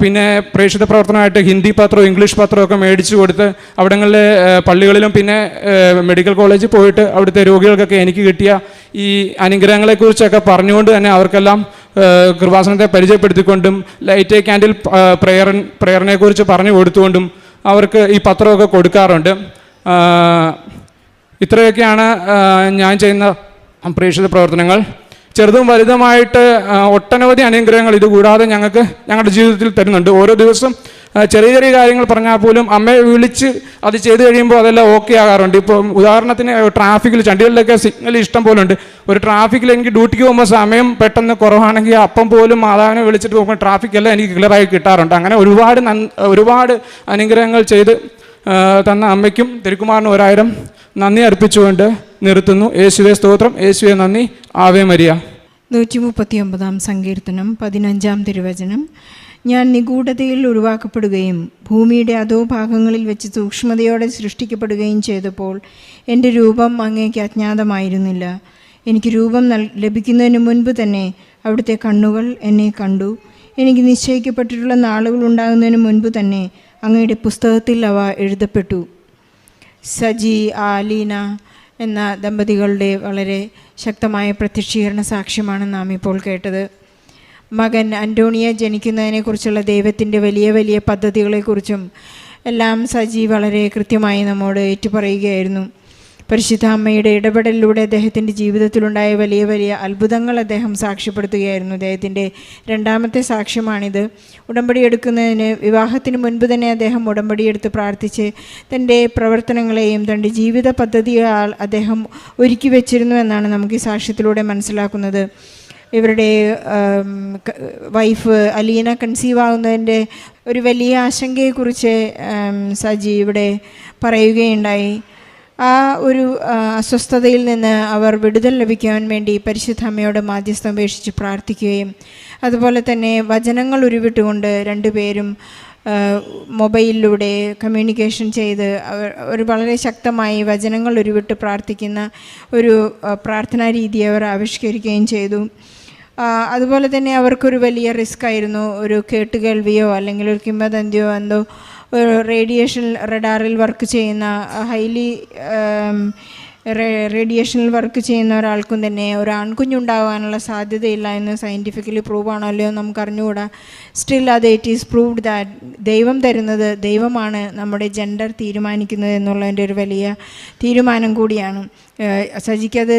പിന്നെ പ്രേക്ഷിത പ്രവർത്തനമായിട്ട് ഹിന്ദി പത്രവും ഇംഗ്ലീഷ് പത്രവും ഒക്കെ മേടിച്ചു കൊടുത്ത് അവിടങ്ങളിലെ പള്ളികളിലും പിന്നെ മെഡിക്കൽ കോളേജിൽ പോയിട്ട് അവിടുത്തെ രോഗികൾക്കൊക്കെ എനിക്ക് കിട്ടിയ ഈ അനുഗ്രഹങ്ങളെക്കുറിച്ചൊക്കെ പറഞ്ഞുകൊണ്ട് തന്നെ അവർക്കെല്ലാം കൃപാസനത്തെ പരിചയപ്പെടുത്തിക്കൊണ്ടും ലൈറ്റ് ക്യാൻഡിൽ പ്രയറിനെ കുറിച്ച് പറഞ്ഞു കൊടുത്തുകൊണ്ടും അവർക്ക് ഈ പത്രമൊക്കെ കൊടുക്കാറുണ്ട്. ഇത്രയൊക്കെയാണ് ഞാൻ ചെയ്യുന്ന പ്രേക്ഷിത പ്രവർത്തനങ്ങൾ. ചെറുതും വലുതുമായിട്ട് ഒട്ടനവധി അനുഗ്രഹങ്ങൾ ഇതുകൂടാതെ ഞങ്ങൾക്ക് ഞങ്ങളുടെ ജീവിതത്തിൽ തരുന്നുണ്ട്. ഓരോ ദിവസം ചെറിയ ചെറിയ കാര്യങ്ങൾ പറഞ്ഞാൽ പോലും അമ്മയെ വിളിച്ച് അത് ചെയ്ത് കഴിയുമ്പോൾ അതെല്ലാം ഓക്കെ ആകാറുണ്ട്. ഇപ്പോൾ ഉദാഹരണത്തിന് ട്രാഫിക്കിൽ ചണ്ഡീഗഡിലൊക്കെ സിഗ്നൽ ഇഷ്ടം പോലെ ഉണ്ട്. ഒരു ട്രാഫിക്കിൽ എനിക്ക് ഡ്യൂട്ടിക്ക് പോകുമ്പോൾ സമയം പെട്ടെന്ന് കുറവാണെങ്കിൽ അപ്പം പോലും മാതാവിനെ വിളിച്ചിട്ട് പോകുമ്പോൾ ട്രാഫിക്കെല്ലാം എനിക്ക് ക്ലിയറായി കിട്ടാറുണ്ട്. അങ്ങനെ ഒരുപാട് അനുഗ്രഹങ്ങൾ ചെയ്ത് തന്ന അമ്മയ്ക്കും തിരുക്കുമാറിനും 1000 നന്ദി അർപ്പിച്ചുകൊണ്ട് നിർത്തുന്നു. യേശുവേ സ്തോത്രം, യേശുവേ നന്ദി, ആവേ മരിയ. 139 സങ്കീർത്തനം 15 തിരുവചനം. ഞാൻ നിഗൂഢതയിൽ ഉരുവാക്കപ്പെടുകയും ഭൂമിയുടെ അധോഭാഗങ്ങളിൽ വെച്ച് സൂക്ഷ്മതയോടെ സൃഷ്ടിക്കപ്പെടുകയും ചെയ്തപ്പോൾ എൻ്റെ രൂപം അങ്ങേക്ക് അജ്ഞാതമായിരുന്നില്ല. എനിക്ക് രൂപം ലഭിക്കുന്നതിന് മുൻപ് തന്നെ അവിടുത്തെ കണ്ണുകൾ എന്നെ കണ്ടു. എനിക്ക് നിശ്ചയിക്കപ്പെട്ടിട്ടുള്ള നാളുകൾ ഉണ്ടാകുന്നതിന് മുൻപ് തന്നെ അങ്ങയുടെ പുസ്തകത്തിൽ അവ എഴുതപ്പെട്ടു. സജി ആലീന എന്ന ദമ്പതികളുടെ വളരെ ശക്തമായ പ്രത്യക്ഷീകരണ സാക്ഷ്യമാണ് നാം ഇപ്പോൾ കേട്ടത്. മകൻ അന്റോണിയ ജനിക്കുന്നതിനെക്കുറിച്ചുള്ള ദൈവത്തിൻ്റെ വലിയ വലിയ പദ്ധതികളെക്കുറിച്ചും എല്ലാം സജി വളരെ കൃത്യമായി നമ്മോട് ഏറ്റുപറയുകയായിരുന്നു. പരിശുദ്ധ അമ്മയുടെ ഇടപെടലിലൂടെ അദ്ദേഹത്തിൻ്റെ ജീവിതത്തിലുണ്ടായ വലിയ വലിയ അത്ഭുതങ്ങൾ അദ്ദേഹം സാക്ഷ്യപ്പെടുത്തുകയായിരുന്നു. അദ്ദേഹത്തിൻ്റെ 2ാമത്തെ സാക്ഷ്യമാണിത്. ഉടമ്പടി എടുക്കുന്നതിന് വിവാഹത്തിന് മുൻപ് തന്നെ അദ്ദേഹം ഉടമ്പടിയെടുത്ത് പ്രാർത്ഥിച്ച് തൻ്റെ പ്രവർത്തനങ്ങളെയും തൻ്റെ ജീവിത പദ്ധതിയാൽ അദ്ദേഹം ഒരുക്കി വെച്ചിരുന്നു എന്നാണ് നമുക്ക് ഈ സാക്ഷ്യത്തിലൂടെ മനസ്സിലാക്കുന്നത്. ഇവരുടെ വൈഫ് അലീന കൺസീവ് ആകുന്നതിൻ്റെ ഒരു വലിയ ആശങ്കയെക്കുറിച്ച് സജി ഇവിടെ പറയുകയുണ്ടായി. ആ ഒരു അസ്വസ്ഥതയിൽ നിന്ന് അവർ വിടുതൽ ലഭിക്കാൻ വേണ്ടി പരിശുദ്ധ അമ്മയോട് മാധ്യസ്ഥം അപേക്ഷിച്ച് പ്രാർത്ഥിക്കുകയും അതുപോലെ തന്നെ വചനങ്ങൾ ഉരുവിട്ടുകൊണ്ട് രണ്ടുപേരും മൊബൈലിലൂടെ കമ്മ്യൂണിക്കേഷൻ ചെയ്ത് ഒരു വളരെ ശക്തമായി വചനങ്ങൾ ഉരുവിട്ട് പ്രാർത്ഥിക്കുന്ന ഒരു പ്രാർത്ഥനാ രീതി അവർ ആവിഷ്കരിക്കുകയും ചെയ്തു. അതുപോലെ തന്നെ അവർക്കൊരു വലിയ റിസ്ക് ആയിരുന്നു. ഒരു കേട്ടുകേൾവിയോ അല്ലെങ്കിൽ ഒരു കിംവദന്തിയോ എന്തോ റേഡിയേഷൻ റഡാറിൽ വർക്ക് ചെയ്യുന്ന റേഡിയേഷനിൽ വർക്ക് ചെയ്യുന്ന ഒരാൾക്കും തന്നെ ഒരു ആൺകുഞ്ഞുണ്ടാകാനുള്ള സാധ്യതയില്ല എന്ന് സയൻറ്റിഫിക്കലി പ്രൂവ് ആണല്ലോ നമുക്കറിഞ്ഞുകൂടാ. സ്റ്റിൽ അത് ഇറ്റ് ഈസ് പ്രൂവ്ഡ് ദാറ്റ് ദൈവം തരുന്നത്, ദൈവമാണ് നമ്മുടെ ജെൻഡർ തീരുമാനിക്കുന്നത് എന്നുള്ളതിൻ്റെ ഒരു വലിയ തീരുമാനം കൂടിയാണ്. സജിക്കത്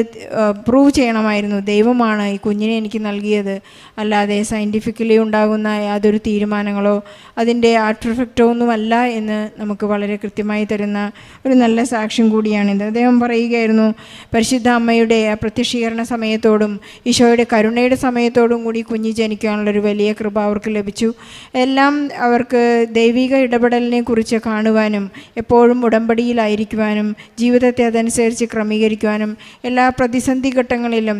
പ്രൂവ് ചെയ്യണമായിരുന്നു. ദൈവമാണ് ഈ കുഞ്ഞിനെ എനിക്ക് നൽകിയത്, അല്ലാതെ സയൻറ്റിഫിക്കലി ഉണ്ടാകുന്ന യാതൊരു തീരുമാനങ്ങളോ അതിൻ്റെ ആഫ്റ്റർ എഫക്റ്റോ ഒന്നുമല്ല എന്ന് നമുക്ക് വളരെ കൃത്യമായി തരുന്ന ഒരു നല്ല സാക്ഷ്യം കൂടിയാണിത്. അദ്ദേഹം പറയുകയായിരുന്നു, പരിശുദ്ധ അമ്മയുടെ പ്രത്യക്ഷീകരണ സമയത്തോടും ഈശോയുടെ കരുണയുടെ സമയത്തോടും കൂടി കുഞ്ഞ് ജനിക്കാനുള്ളൊരു വലിയ കൃപ അവർക്ക് ലഭിച്ചു. എല്ലാം അവർക്ക് ദൈവിക ഇടപെടലിനെ കുറിച്ച് കാണുവാനും എപ്പോഴും ഉടമ്പടിയിലായിരിക്കുവാനും ജീവിതത്തെ അതനുസരിച്ച് ക്രമീകരിക്കുവാനും എല്ലാ പ്രതിസന്ധി ഘട്ടങ്ങളിലും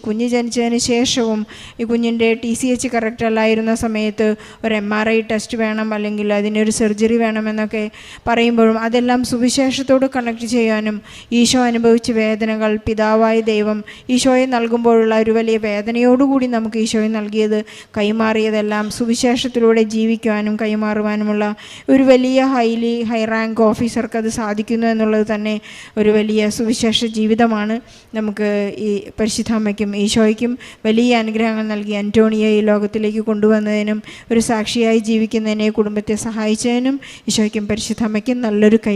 കുഞ്ഞ് ജനിച്ചതിന് ശേഷവും ഈ കുഞ്ഞിൻ്റെ TCH കറക്റ്റ് അല്ലായിരുന്ന സമയത്ത് ഒരു MRI ടെസ്റ്റ് വേണം, അല്ലെങ്കിൽ അതിനൊരു സർജറി വേണമെന്നൊക്കെ പറയുമ്പോഴും അതെല്ലാം സുവിശേഷത്തോട് കണക്ട് ചെയ്യാനും ഈശോ അനുഭവിച്ച വേദനകൾ, പിതാവായ ദൈവം ഈശോയെ നൽകുമ്പോഴുള്ള ഒരു വലിയ വേദനയോടുകൂടി നമുക്ക് ഈശോയെ നൽകിയത് കൈമാറിയതെല്ലാം സുവിശേഷത്തിലൂടെ ജീവിക്കുവാനും കൈമാറുവാനുമുള്ള ഒരു വലിയ ഹൈ റാങ്ക് ഓഫീസർക്ക് അത് സാധിക്കുന്നു എന്നുള്ളത് തന്നെ ഒരു വലിയ സുവിശേഷ ജീവിതമാണ്. നമുക്ക് ഈ പരിശുദ്ധാമ്മയ്ക്കും ഈശോയ്ക്കും വലിയ അനുഗ്രഹങ്ങൾ നൽകി അന്റോണിയെ ഈ ലോകത്തിലേക്ക് കൊണ്ടുവന്നതിനും ഒരു സാക്ഷിയായി ജീവിക്കുന്നതിനെ കുടുംബത്തെ സഹായിച്ചതിനും ഈശോയ്ക്കും പരിശുദ്ധാമ്മയ്ക്കും നല്ലൊരു കൈ